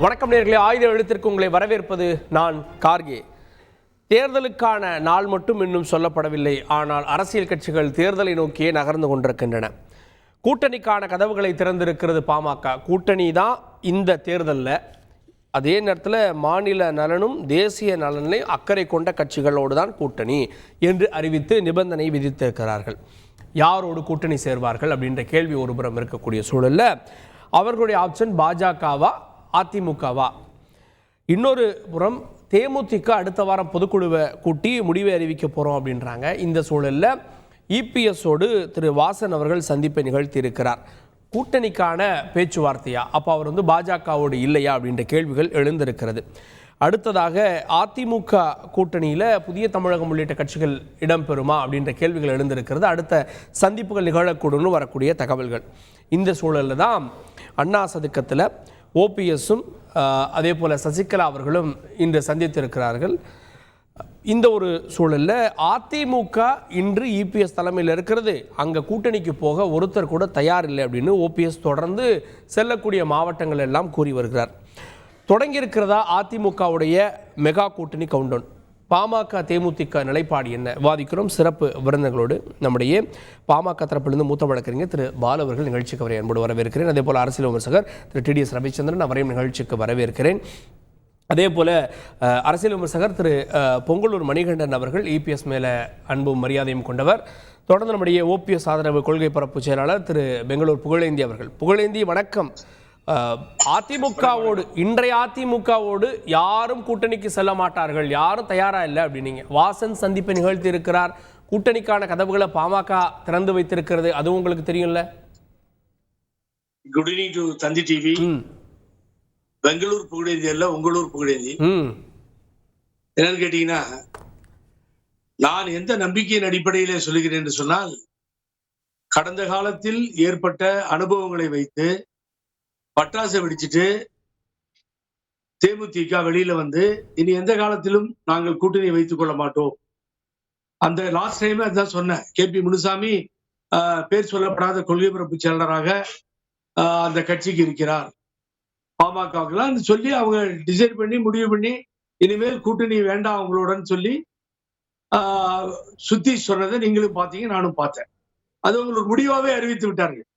வணக்கம் நேயர்களே, ஆயுத எழுத்திற்கு உங்களை வரவேற்பது நான் கார்கே. தேர்தலுக்கான நாள் மட்டும் இன்னும் சொல்லப்படவில்லை. ஆனால் அரசியல் கட்சிகள் தேர்தலை நோக்கியே நகர்ந்து கொண்டிருக்கின்றன. கூட்டணிக்கான கதவுகளை திறந்திருக்கிறது பாமக. கூட்டணி தான் இந்த தேர்தலில். அதே நேரத்தில் மாநில நலனும் தேசிய நலனில் அக்கறை கொண்ட கட்சிகளோடு தான் கூட்டணி என்று அறிவித்து நிபந்தனை விதித்திருக்கிறார்கள். யாரோடு கூட்டணி சேர்வார்கள் அப்படின்ற கேள்வி ஒருபுறம் இருக்கக்கூடிய சூழலில் அவர்களுடைய ஆப்ஷன் பாஜகவா அதிமுகவா? இன்னொரு புறம் தேமுதிக அடுத்த வாரம் பொதுக்குழுவை கூட்டி முடிவை அறிவிக்க போகிறோம் அப்படின்றாங்க. இந்த சூழலில் இபிஎஸோடு திரு வாசன் அவர்கள் சந்திப்பை நிகழ்த்தியிருக்கிறார். கூட்டணிக்கான பேச்சுவார்த்தையா? அப்போ அவர் பாஜகவோடு இல்லையா அப்படின்ற கேள்விகள் எழுந்திருக்கிறது. அடுத்ததாக அதிமுக கூட்டணியில் புதிய தமிழகம் உள்ளிட்ட கட்சிகள் இடம்பெறுமா அப்படின்ற கேள்விகள் எழுந்திருக்கிறது. அடுத்த சந்திப்புகள் நிகழக்கூடும்னு வரக்கூடிய தகவல்கள். இந்த சூழலில் தான் அண்ணா சதுக்கத்தில் ஓபிஎஸும் அதே போல் சசிகலா அவர்களும் இன்று சந்தித்திருக்கிறார்கள். இந்த ஒரு சூழலில் அதிமுக இன்று இபிஎஸ் தலைமையில் இருக்கிறது. அங்கே கூட்டணிக்கு போக ஒருத்தர் கூட தயார் இல்லை அப்படின்னு ஓபிஎஸ் தொடர்ந்து செல்லக்கூடிய மாவட்டங்கள் எல்லாம் கூறி வருகிறார். தொடங்கியிருக்கிறதா அதிமுகவுடைய மெகா கூட்டணி கவுண்டவுன்? பாமக தேமுதிக நிலைப்பாடு என்ன? விவாதிக்கிறோம் சிறப்பு விருந்தினர்களோடு. நம்முடைய பாமக தரப்பிலிருந்து மூத்த வழக்கறிஞர் திரு பாலு அவர்கள் நிகழ்ச்சிக்கு வரை அன்போடு வரவேற்கிறேன். அதே போல் அரசியல் விமர்சகர் திரு டிடிஎஸ் ரவிச்சந்திரன் அவரையும் நிகழ்ச்சிக்கு வரவேற்கிறேன். அதே போல் அரசியல் விமர்சகர் திரு பொங்கலூர் மணிகண்டன் அவர்கள் இபிஎஸ் மேலே அன்பும் மரியாதையும் கொண்டவர். தொடர்ந்து நம்முடைய ஓபிஎஸ் ஆதரவு கொள்கை பரப்பு செயலாளர் திரு பெங்களூர் புகழேந்தி அவர்கள். புகழேந்தி வணக்கம். அதிமுகவோடு இன்றைய அதிமுகவோடு யாரும் கூட்டணிக்கு செல்ல மாட்டார்கள், யாரும் தயாரா இல்லை அப்படின்னீங்க. வாசன் சந்திப்பை நிகழ்த்தி இருக்கிறார். கூட்டணிக்கான கதவுகளை பாமக திறந்து வைத்திருக்கிறது. அதுவும் உங்களுக்கு தெரியும்ல. Good evening to Thanthi TV. Bengaluru Pugazhendhi அல்ல, உங்களூர் புகழேந்தி. என்னன்னு கேட்டீங்கன்னா, நான் எந்த நம்பிக்கையின் அடிப்படையிலே சொல்லுகிறேன் என்று சொன்னால், கடந்த காலத்தில் ஏற்பட்ட அனுபவங்களை வைத்து பட்டாசு வெடிச்சிட்டு தேமுதிக வெளியில வந்து இனி எந்த காலத்திலும் நாங்கள் கூட்டணி வைத்துக் கொள்ள மாட்டோம். அந்த லாஸ்ட் டைம் அதான் சொன்னேன். கேபி முனுசாமி பேர் சொல்லப்படாத கொள்கை பரப்பு செயலராக அந்த கட்சிக்கு இருக்கிறார். பாமகலாம் சொல்லி அவங்க டிசைட் பண்ணி முடிவு பண்ணி இனிமேல் கூட்டணி வேண்டாம் அவங்களுடன் சொல்லி சுத்தி சொன்னதை நீங்களும் பார்த்தீங்க, நானும் பார்த்தேன். அது உங்களுக்கு முடிவாவே அறிவித்து விட்டார்கள்.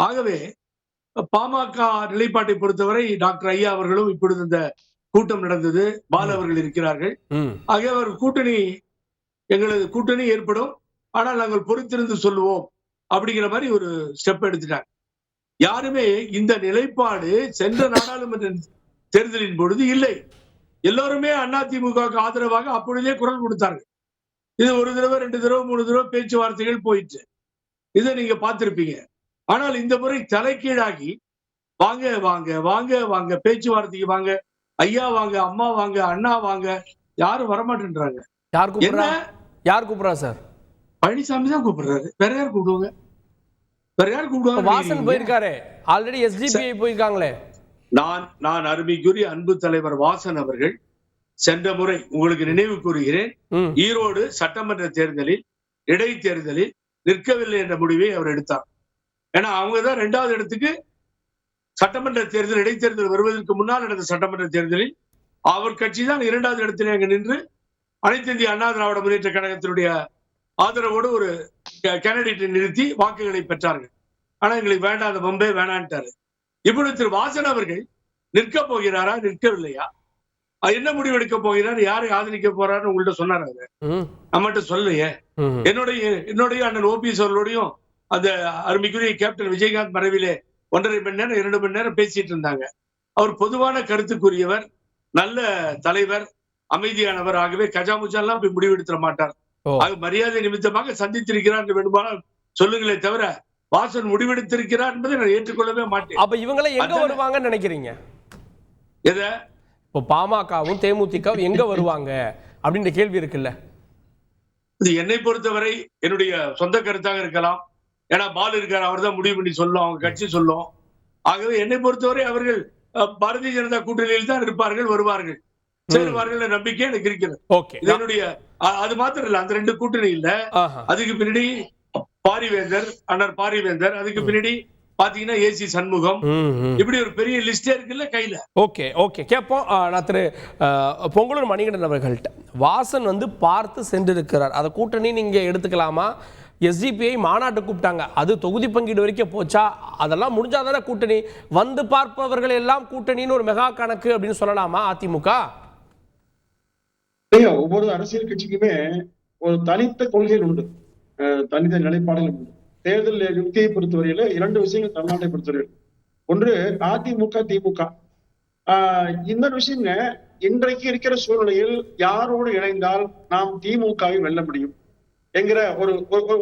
ஆகவே பாமக நிலைப்பாட்டை பொறுத்தவரை டாக்டர் ஐயா அவர்களும் இப்பொழுது இந்த கூட்டம் நடந்தது, பாலு அவர்கள் இருக்கிறார்கள். ஆகவே அவர் கூட்டணி, எங்களது கூட்டணி ஏற்படும், ஆனால் நாங்கள் பொறுத்திருந்து சொல்லுவோம் அப்படிங்கிற மாதிரி ஒரு ஸ்டெப் எடுத்துட்டாங்க. யாருமே இந்த நிலைப்பாடு சென்ற நாடாளுமன்ற தேர்தலின் பொழுது இல்லை. எல்லோருமே அதிமுக ஆதரவாக அப்பொழுதே குரல் கொடுத்தார்கள். இது ஒரு தடவை 2 தடவை 3 தடவை பேச்சுவார்த்தைகள் போயிட்டு இதை நீங்க பார்த்திருப்பீங்க. ஆனால் இந்த முறை தலைகீழாகி வாங்க வாங்க வாங்க வாங்க பேச்சுவார்த்தைக்கு வாங்க, ஐயா வாங்க, அம்மா வாங்க, அண்ணா வாங்க, யாரும் வரமாட்டேன்றாங்க. யார் கூப்பிடுறா சார்? பழனிசாமி தான் கூப்பிடுறாரு. வேற யார் கூப்பிடுவாங்க? வேற யார் கூப்பிடுவாங்க? வாசன் போயிருக்காரு, ஆல்ரெடி எஸ்டிபிஐ போயிருக்காங்களே. நான் அருமைக்குரிய அன்பு தலைவர் வாசன் அவர்கள் சென்ற முறை உங்களுக்கு நினைவு கூறுகிறேன், ஈரோடு சட்டமன்ற தேர்தலில் இடைத்தேர்தலில் நிற்கவில்லை என்ற முடிவை அவர் எடுத்தார். ஏன்னா அவங்கதான் 2வது இடத்துக்கு சட்டமன்ற தேர்தல், இடைத்தேர்தல் வருவதற்கு முன்னால் நடந்த சட்டமன்ற தேர்தலில் அவர் கட்சி தான் 2வது இடத்திலே அங்கு நின்று அனைத்து இந்திய அண்ணா திராவிட முன்னேற்ற கழகத்தினுடைய ஆதரவோடு ஒரு கேண்டிடேட்டை நிறுத்தி வாக்குகளை பெற்றார்கள். ஆனா எங்களுக்கு வேண்டாம், அந்த பம்பே வேணான்ட்டாரு. இப்பொழுது திரு வாசன் அவர்கள் நிற்க போகிறாரா, நிற்கவில்லையா, என்ன முடிவு எடுக்க போகிறார், யாரை ஆதரிக்க போறாரு உங்கள்ட்ட சொன்னார். அவரு நம்மகிட்ட சொல்லலையே. என்னுடைய அண்ணன் ஓபிஎஸ் அவர்களோடையும் அந்த அருமைக்குரிய கேப்டன் விஜயகாந்த் மறைவிலே 1.5 மணி நேரம் 2 மணி நேரம் பேசிட்டு இருந்தாங்க. அவர் பொதுவான கருத்துக்குரியவர், நல்ல தலைவர், அமைதியானவர். ஆகவே கஜாமுஜாலாம் போய் முடிவெடுத்துட மாட்டார். ஆக மரியாதை நிமித்தமாக சந்தித்திருக்கிறார் என்று வேண்டுமானால் சொல்லுங்களே தவிர வாசன் முடிவெடுத்திருக்கிறார் என்பதை நான் ஏற்றுக்கொள்ளவே மாட்டேன். அப்ப இவங்களை எங்க வருவாங்கன்னு நினைக்கிறீங்க? எதை? இப்போ பாமகவும் தேமுதிகவும் எங்க வருவாங்க அப்படின்ற கேள்வி இருக்குல்ல. இது என்னை பொறுத்தவரை என்னுடைய சொந்த கருத்தாக இருக்கலாம். ஏன்னா பாலு இருக்காரு, அவர் தான் முடிவு பண்ணி சொல்லும், அவங்க கட்சி சொல்லும். ஆகவே என்னை பொறுத்தவரை அவர்கள் பாரதிய ஜனதா கூட்டணியில் தான் இருப்பார்கள், வருவார்கள், சேருவார்கள் நம்பிக்கை எனக்கு இருக்கிறது. என்னுடைய அது மாத்திரம் இல்ல, அந்த 2 கூட்டணி இல்ல, அதுக்கு பின்னாடி பாரிவேந்தர், அண்ணர் பாரிவேந்தர், அதுக்கு பின்னாடி பாத்தீங்கன்னா ஏசி சண்முகம், இப்படி ஒரு பெரிய லிஸ்டே இருக்குல்ல கையில. ஓகே ஓகே கேட்போம். நான் திரு பொங்கலூர் மணிகண்டன் அவர்கள்ட்ட வாசன் வந்து பார்த்து சென்றிருக்கிறார். அதை கூட்டணி நீங்க எடுத்துக்கலாமா? எஸ்டிபிஐ மாநாட்டு கூப்பிட்டாங்க, அது தொகுதி பங்கீடு வரைக்கும் போச்சா? அதெல்லாம் முடிஞ்சாதானே கூட்டணி. வந்து பார்ப்பவர்கள் எல்லாம் கூட்டணின்னு ஒரு மெகா கணக்கு அப்படின்னு சொல்லலாமா அதிமுக? ஒவ்வொரு அரசியல் கட்சிக்குமே ஒரு தனித்த கொள்கைகள் உண்டு, தனித்த நிலைப்பாடுகள் உண்டு. தேர்தல் யுக்தியை பொறுத்தவரையில 2 விஷயங்கள் தமிழ்நாட்டை பொறுத்தவரையில். ஒன்று அதிமுக திமுக. இன்னொரு விஷயங்க, இன்றைக்கு இருக்கிற சூழ்நிலையில் யாரோடு இணைந்தால் நாம் திமுகவை வெல்ல முடியும் என்கிற ஒரு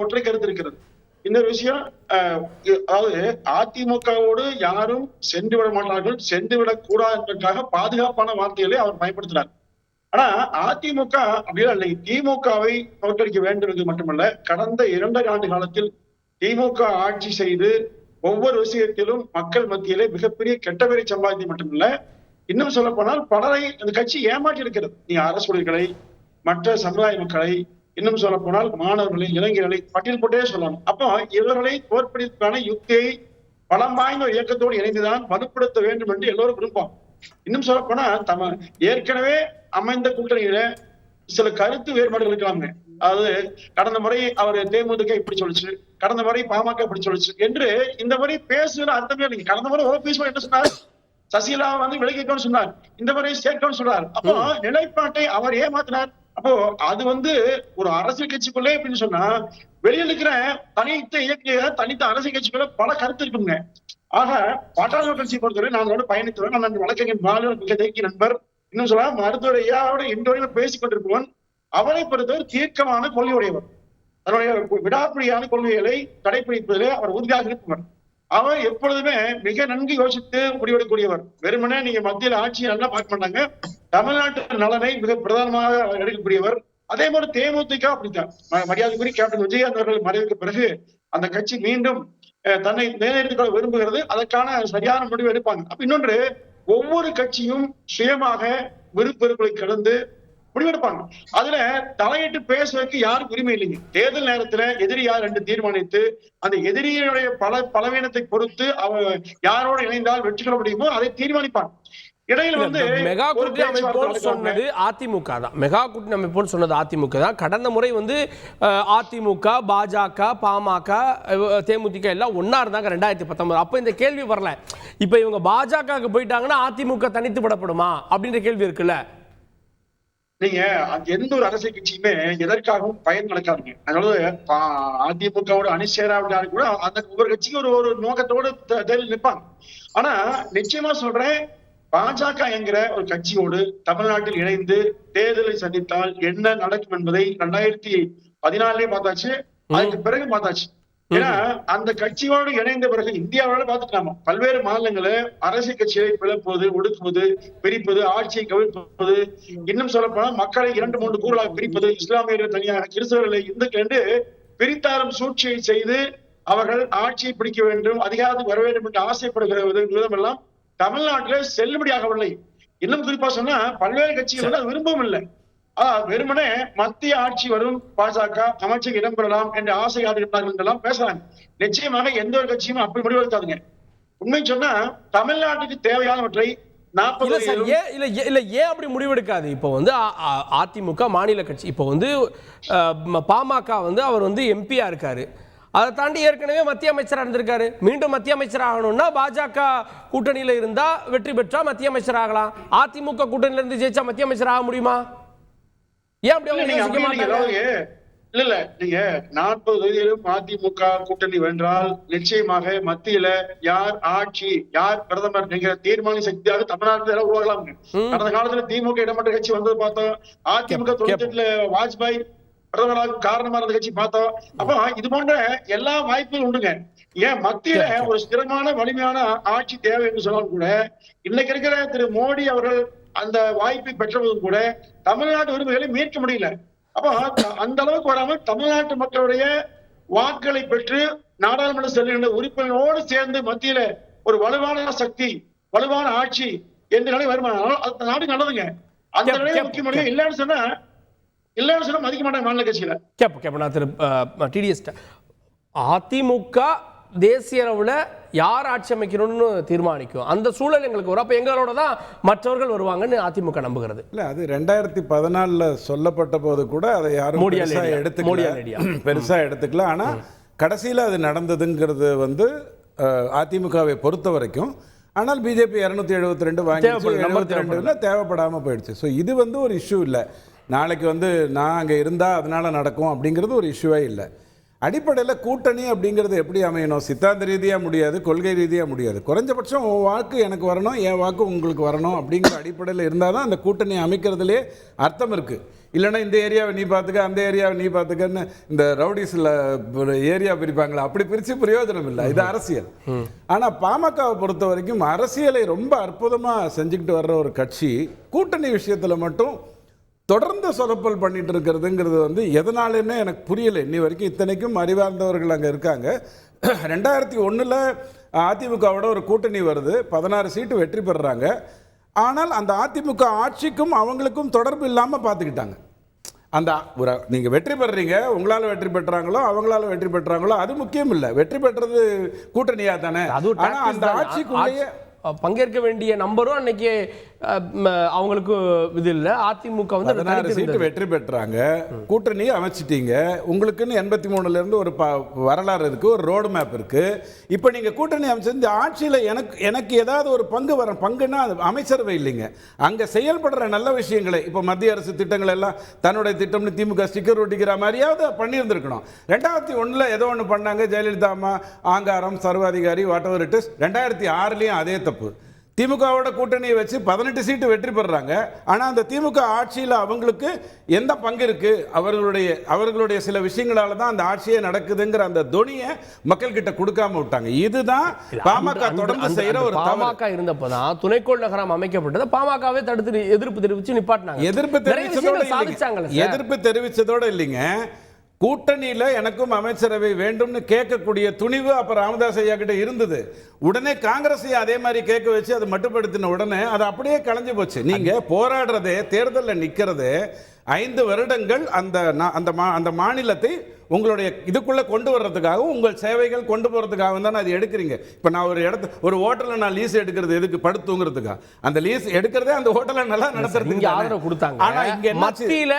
ஒற்றை கருத்து இருக்கிறது. இன்னொரு விஷயம், அதாவது அதிமுகவோடு யாரும் சென்று விட மாட்டார்கள், சென்று விடக் கூடாது என்பதற்காக பாதுகாப்பான வார்த்தைகளை அவர் பயன்படுத்தினார். ஆனா அதிமுக அப்படிலாம் இல்லை. திமுகவை தோற்கடிக்க வேண்டும் என்று மட்டுமல்ல, கடந்த 2 ஆண்டு காலத்தில் திமுக ஆட்சி செய்து ஒவ்வொரு விஷயத்திலும் மக்கள் மத்தியிலே மிகப்பெரிய கெட்ட பெயரை சம்பாதித்து மட்டுமல்ல, இன்னும் சொல்ல போனால் பலரை அந்த கட்சி ஏமாற்றி இருக்கிறது. நீ அரசு ஊழியர்களை, மற்ற சமுதாய மக்களை, இன்னும் சொல்ல போனால் மாணவர்களை, இளைஞர்களை பட்டியல் போட்டே சொல்லலாம். அப்போ இவர்களை தோற்கடிப்பதற்கான யுக்தியை பலம் வாய்ந்த ஒரு இயக்கத்தோடு இணைந்துதான் வலுப்படுத்த வேண்டும் என்று எல்லோரும் விரும்பும். இன்னும் சொல்ல போனா ஏற்கனவே அமைந்த கூட்டணியில சில கருத்து வேறுபாடுகள் இருக்கலாங்க. அதாவது கடந்த முறை அவர் தேமுதிக இப்படி சொல்லிச்சு, கடந்த முறை பாமக இப்படி சொல்லிச்சு என்று இந்த முறை பேசுகிற அர்த்தமே இல்லைங்க. கடந்த முறை ஓபிஎஸ் என்ன சொன்னார்? சசிகலா வந்து விலகிக்கணும்னு சொன்னார், இந்த முறை சேர்க்கணும்னு சொன்னார். அப்போ நிலைப்பாட்டை அவர் ஏமாத்தினார். அப்போ அது வந்து ஒரு அரசியல் கட்சிக்குள்ளே அப்படின்னு சொன்னா, வெளியில் இருக்கிற தனித்த இயக்க தனித்த அரசியல் கட்சிக்குள்ள பல கருத்து இருக்குங்க. ஆக பாட்டாளி கட்சி பொறுத்தவரை நான் பயணித்தவன், நான் வழக்கறிஞர் பாலு மிக தேக்கிய நண்பர், இன்னும் சொல்ல மருத்துவர் ஐயாவோட இன்றைய பேசிக் கொண்டிருப்பவன். அவரை பொறுத்தவரை தீர்க்கமான கொள்கையுடையவர், தன்னுடைய விடாப்பிடியான கொள்கைகளை கடைபிடிப்பதிலே அவர் உறுதியாக இருப்பவர். அவர் எப்பொழுதுமே மிக நன்கு யோசித்து முடிவெடுக்கக்கூடியவர். வெறுமனே நீங்க மத்தியில் ஆட்சியை நல்லா பார்க்க மாட்டாங்க, தமிழ்நாட்டு நலனை மிக பிரதானமாக எடுக்கக்கூடியவர். அதே மாதிரி தேமுதிக அப்படித்தான். மரியாதைக்குரிய கேப்டன் விஜயகாந்த் அவர்கள் மறைவுக்கு பிறகு அந்த கட்சி மீண்டும் தன்னை நிலைநிறுத்திக் கொள்ள விரும்புகிறது. அதற்கான சரியான முடிவு எடுப்பாங்க. அப்ப இன்னொன்று, ஒவ்வொரு கட்சியும் சுயமாக விருப்பங்களை கடந்து முடிவெடுப்பாங்க. அதுல தலையிட்டு பேசுவதற்கு யாருக்கு உரிமை இல்லைங்க. தேர்தல் நேரத்துல எதிரி யார் என்று தீர்மானித்து அந்த எதிரியுடைய பலவீனத்தை பொறுத்து யாரோடு இணைந்தால் வெற்றி கொள்ள முடியுமோ அதை தீர்மானிப்பாங்க. இடையில வந்து மெகா கூட்டணி அமைப்போல் சொன்னது அதிமுக தான். மெகா கூட்டணி அமைப்போல் சொன்னது அதிமுக தான். கடந்த முறை வந்து அதிமுக, பாஜக, பாமக, தேமுதிக எல்லாம் ஒன்னா இருந்தாங்க 2019. அப்ப இந்த கேள்வி வரல. இப்ப இவங்க பாஜகவுக்கு போயிட்டாங்கன்னா அதிமுக தனித்து விடப்படுமா அப்படின்ற கேள்வி இருக்குல்ல. நீங்க எந்த ஒரு அரசியல் கட்சியுமே எதற்காகவும் பயன் நடக்காதுங்க. அதனால அதிமுகவோட அணிசேராவிட்டாலும் கூட அந்த ஒவ்வொரு கட்சிக்கும் ஒரு நோக்கத்தோடு தேர்தல் நிற்பாங்க. ஆனா நிச்சயமா சொல்றேன், பாஜக என்கிற ஒரு கட்சியோடு தமிழ்நாட்டில் இணைந்து தேர்தலை சந்தித்தால் என்ன நடக்கும் என்பதை 2014 பார்த்தாச்சு, அதுக்கு பிறகு பார்த்தாச்சு. ஏன்னா அந்த கட்சியோடு இணைந்த பிறகு இந்தியாவோட பார்த்துட்டாமா பல்வேறு மாநிலங்களை அரசியல் கட்சிகளை பிளப்பது, ஒடுக்குவது, பிரிப்பது, ஆட்சியை கவிழ்ப்பது, இன்னும் சொல்ல போனா மக்களை 2-3 கூறுகளாக பிரிப்பது, இஸ்லாமியர்கள் தனியாக, கிறிஸ்தவர்களை இந்துக்கள் என்று பிரித்தாரும் சூழ்ச்சியை செய்து அவர்கள் ஆட்சியை பிடிக்க வேண்டும், அதிகாரத்துக்கு வர வேண்டும் என்று ஆசைப்படுகிற விதம் எல்லாம் தமிழ்நாட்டில செல்லுபடியாகவில்லை. இன்னும் குறிப்பா சொன்னா பல்வேறு கட்சிகள் அது விரும்பவும் இல்லை. வெறுமனே மத்திய ஆட்சி வரும், பாஜக அமைச்சர் இடம்பெறலாம் என்று ஆசை காட்டுகிறார்கள் என்றெல்லாம் பேசுறாங்க. நிச்சயமாக எந்த ஒரு கட்சியும் அப்படி முடிவெடுக்காதுங்க. உண்மை சொன்னா தமிழ்நாட்டுக்கு தேவையானவற்றை 40 ஏன் அப்படி முடிவெடுக்காது? இப்போ வந்து அதிமுக மாநில கட்சி, இப்போ வந்து பாமக வந்து அவர் வந்து எம்பியா இருக்காரு, அதை தாண்டி ஏற்கனவே மத்திய அமைச்சராக இருந்திருக்காரு. மீண்டும் மத்திய அமைச்சர் ஆகணும்னா பாஜக கூட்டணியில இருந்தா வெற்றி பெற்றா மத்திய அமைச்சர் ஆகலாம். அதிமுக கூட்டணியில இருந்து ஜெயிச்சா மத்திய அமைச்சர் ஆக முடியுமா? ஏன் அப்படி இல்ல நீங்க 40 தொகுதியிலும் அதிமுக கூட்டணி வென்றால் நிச்சயமாக மத்தியில யார் ஆட்சி, யார் பிரதமர் என்கிற தீர்மானி சக்தியாக தமிழ்நாட்டில் உருவாகலாம். கடந்த காலத்துல திமுக இடமற்ற கட்சி வந்தது பார்த்தோம். அதிமுக 98 வாஜ்பாய் பிரதமராக காரணமா இருந்த கட்சி பார்த்தோம். அப்ப இது போன்ற எல்லா வாய்ப்புகளும் உண்டுங்க. ஏன் மத்தியில ஒரு ஸ்திரமான வலிமையான ஆட்சி தேவை என்று சொன்னாலும் கூட இன்னைக்கு இருக்கிற திரு மோடி அவர்கள் அந்த வாய்ப்பை பெற்றதும் கூட தமிழ்நாட்டு உரிமைகளை மீட்க முடியல. அப்ப அந்த அளவுக்கு வராமல் தமிழ்நாட்டு மக்களுடைய வாக்குகளை பெற்று நாடாளுமன்ற செல்லுகின்ற உறுப்பினரோடு சேர்ந்து மத்தியில ஒரு வலுவான சக்தி, வலுவான ஆட்சி என்ற நிலை வருமானம் அந்த நாடு நல்லதுங்க. அந்த நிலையை முக்கிய முடியும். இல்லைன்னு சொன்னா மதிக்க மாட்டாங்க மாநில கட்சியில. அதிமுக தேசிய அளவில் யார் ஆட்சி அமைக்கணும்னு தீர்மானிக்கும். அந்த சூழல் எங்களுக்கு வரும். அப்போ எங்களோட தான் மற்றவர்கள் வருவாங்கன்னு அதிமுக நம்புகிறது. இல்லை, அது 2014 சொல்லப்பட்ட போது கூட அதை யாரும் பெருசாக எடுத்துக்கல. ஆனால் கடைசியில் அது நடந்ததுங்கிறது வந்து அதிமுகவை பொறுத்த வரைக்கும். ஆனால் பிஜேபி 272 வாங்கி 72 தேவைப்படாமல் போயிடுச்சு. ஸோ இது வந்து ஒரு இஷ்யூ இல்லை. நாளைக்கு வந்து நான் அங்கே இருந்தால் அதனால் நடக்கும் அப்படிங்கிறது ஒரு இஷ்யூவே இல்லை. அடிப்படையில் கூட்டணி அப்படிங்கிறது எப்படி அமையணும்? சித்தாந்த ரீதியாக முடியாது, கொள்கை ரீதியாக முடியாது. குறைஞ்சபட்சம் உன் வாக்கு எனக்கு வரணும், என் வாக்கு உங்களுக்கு வரணும் அப்படிங்கிற அடிப்படையில் இருந்தால் தான் அந்த கூட்டணி அமைக்கிறதுலே அர்த்தம் இருக்குது. இல்லைன்னா இந்த ஏரியாவை நீ பார்த்துக்க, அந்த ஏரியாவை நீ பார்த்துக்கன்னு இந்த ரவுடிஸில் ஏரியா பிரிப்பாங்களா, அப்படி பிரித்து பிரயோஜனம் இல்லை. இது அரசியல். ஆனால் பாமகவை பொறுத்த வரைக்கும் அரசியலை ரொம்ப அற்புதமாக செஞ்சுக்கிட்டு வர்ற ஒரு கட்சி கூட்டணி விஷயத்தில் மட்டும் தொடர்ந்து சொதப்பல் பண்ணிட்டு இருக்கிறதுங்கிறது வந்து எதனாலன்னு எனக்கு புரியலை இன்னி வரைக்கும். இத்தனைக்கும் அறிவார்ந்தவர்கள் அங்கே இருக்காங்க. 2001 அதிமுகவோட ஒரு கூட்டணி வருது, 16 சீட்டு வெற்றி பெறுறாங்க. ஆனால் அந்த அதிமுக ஆட்சிக்கும் அவங்களுக்கும் தொடர்பு இல்லாமல் பார்த்துக்கிட்டாங்க. அந்த ஒரு நீங்கள் வெற்றி பெறுறீங்க, உங்களால் வெற்றி பெற்றாங்களோ அவங்களால வெற்றி பெற்றாங்களோ அது முக்கியம் இல்லை. வெற்றி பெற்றது கூட்டணியாக தானே. ஆனால் அந்த ஆட்சிக்குள்ளேயே பங்கேற்க வேண்டிய நம்பரும் அன்னைக்கு அவங்களுக்கு இது இல்லை. அதிமுக வந்து 16 சீட்டு வெற்றி பெற்றாங்க, கூட்டணி அமைச்சிட்டீங்க. உங்களுக்குன்னு 83லேருந்து ஒரு வரலாறு இருக்கு, ஒரு ரோடு மேப் இருக்கு. இப்போ நீங்க கூட்டணி அமைச்சு இந்த ஆட்சியில் எனக்கு ஏதாவது ஒரு பங்கு வர பங்குன்னா அது அமைச்சரவை இல்லைங்க. அங்க செயல்படுற நல்ல விஷயங்களை இப்போ மத்திய அரசு திட்டங்கள் எல்லாம் தன்னுடைய திட்டம்னு திமுக ஸ்டிக்கர் ஒட்டிக்கிற மாதிரியாவது பண்ணியிருந்திருக்கணும். 2001 ஏதோ ஒன்று பண்ணாங்க, ஜெயலலிதா அம்மா ஆங்காரம் சர்வாதிகாரி வாட் எவர் இட் இஸ். 2006 அதே தப்பு. திமுகவோட கூட்டணியை வச்சு 18 சீட்டு வெற்றி பெறுறாங்க. ஆனால் அந்த திமுக ஆட்சியில் அவங்களுக்கு எந்த பங்கு இருக்கு? அவர்களுடைய சில விஷயங்களால தான் அந்த ஆட்சியே நடக்குதுங்கிற அந்த தொனியை மக்கள் கிட்ட கொடுக்காம விட்டாங்க. இதுதான் பாமக தொடர்ந்து செய்யற ஒரு பாமக இருந்தப்பதான் துணைக்கோள் நகரம் அமைக்கப்பட்டது. பாமகவே தடுத்து எதிர்ப்பு தெரிவிச்சு நிப்பாட்டினாங்க. எதிர்ப்பு தெரிவிச்சதோட இல்லைங்க, கூட்டணியில் எனக்கும் அமைச்சரவை வேண்டும்னு கேட்கக்கூடிய துணிவு அப்போ ராமதாஸ் ஐயா கிட்ட இருந்தது. உடனே காங்கிரஸை அதே மாதிரி கேட்க வச்சு அதை மட்டுப்படுத்தின உடனே அது அப்படியே கலைஞ்சு போச்சு. நீங்க போராடுறதே, தேர்தலில் நிற்கிறதே 5 வருடங்கள் அந்த மாநிலத்தை உங்களுடைய இதுக்குள்ள கொண்டு வர்றதுக்காகவும் உங்கள் சேவைகள் கொண்டு போறதுக்காகவும் தான் அது எடுக்கிறீங்க. இப்போ நான் ஒரு ஹோட்டலில் நான் லீஸ் எடுக்கிறது எதுக்கு? படுத்துங்கிறதுக்கா? அந்த லீஸ் எடுக்கிறதே அந்த ஹோட்டலை நல்லா நடத்துறதுக்கு ஆதரவு கொடுத்தாங்க. ஆனா இங்க மத்தியில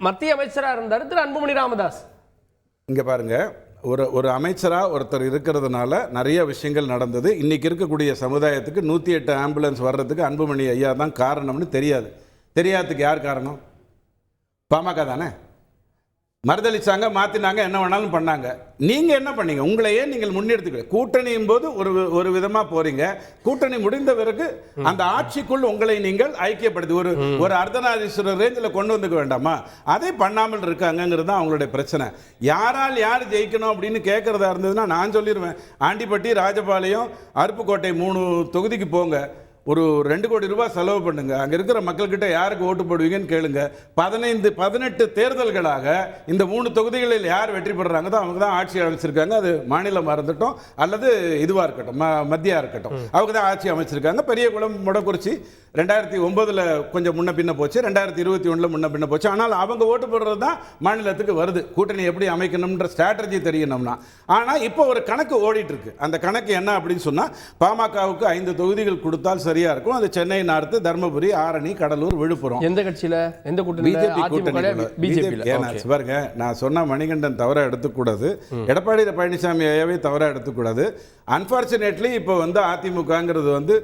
மத்திய அமைச்சராக இருந்தார் திரு அன்புமணி ராமதாஸ். இங்கே பாருங்க, ஒரு அமைச்சராக ஒருத்தர் இருக்கிறதுனால நிறைய விஷயங்கள் நடந்தது. இன்னைக்கு இருக்கக்கூடிய சமுதாயத்துக்கு 108 ஆம்புலன்ஸ் வர்றதுக்கு அன்புமணி ஐயா தான் காரணம்னு தெரியாததுக்கு யார் காரணம்? பாமக தானே. மறுதளிச்சாங்க, மாற்றினாங்க, என்ன வேணாலும் பண்ணாங்க. நீங்கள் என்ன பண்ணீங்க? உங்களையே நீங்கள் முன்னெடுத்துக்க. கூட்டணியும் போது ஒரு விதமாக போறீங்க, கூட்டணி முடிந்த பிறகு அந்த ஆட்சிக்குள் உங்களை நீங்கள் ஐக்கியப்படுத்தி ஒரு அர்த்தநாதீஸ்வரர் ரேஞ்சில் கொண்டு வந்துக்க வேண்டாமா? அதை பண்ணாமல் இருக்காங்கிறது தான் அவங்களுடைய பிரச்சனை. யாரால் யார் ஜெயிக்கணும் அப்படின்னு கேட்கறதா இருந்ததுன்னா நான் சொல்லிடுவேன், ஆண்டிப்பட்டி, ராஜபாளையம், அருப்புக்கோட்டை 3 தொகுதிக்கு போங்க, ஒரு 2 கோடி ரூபாய் செலவு பண்ணுங்க, அங்கே இருக்கிற மக்கள்கிட்ட யாருக்கு ஓட்டு போடுவீங்கன்னு கேளுங்க. 18 தேர்தல்களாக இந்த 3 தொகுதிகளில் யார் வெற்றி பெறுறாங்க தான் அவங்க தான் ஆட்சி அமைச்சிருக்காங்க. அது மாநிலமாக இருந்துட்டோம் அல்லது இதுவாக இருக்கட்டும், மத்தியா இருக்கட்டும், அவங்க தான் ஆட்சி அமைச்சிருக்காங்க. பெரியகுளம், மொடக்குறிச்சி 2009 கொஞ்சம் முன்ன பின்ன போச்சு, 2021 முன்ன பின்ன போச்சு. ஆனால் அவங்க ஓட்டு போடுறது தான் மாநிலத்துக்கு வருது. கூட்டணி எப்படி அமைக்கணும்ன்ற ஸ்ட்ராட்டஜி தெரியணும்னா. ஆனால் இப்போ ஒரு கணக்கு ஓடிட்டு இருக்கு. அந்த கணக்கு என்ன அப்படின்னு சொன்னால், பாமகவுக்கு 5 தொகுதிகள் கொடுத்தால் சரியா இருக்கும். அது சென்னை நார்த்து, தர்மபுரி, ஆரணி, கடலூர், விழுப்புரம். எந்த கட்சியில? எந்த கூட்டணி? பிஜேபி. பாருங்க, நான் சொன்ன மணிகண்டன் தவறா எடுத்துக்கூடாது, எடப்பாடி பழனிசாமி ஐயாவே தவறா எடுத்துக்கூடாது. அன்பார்ச்சுனேட்லி இப்போ அதிமுகங்கிறது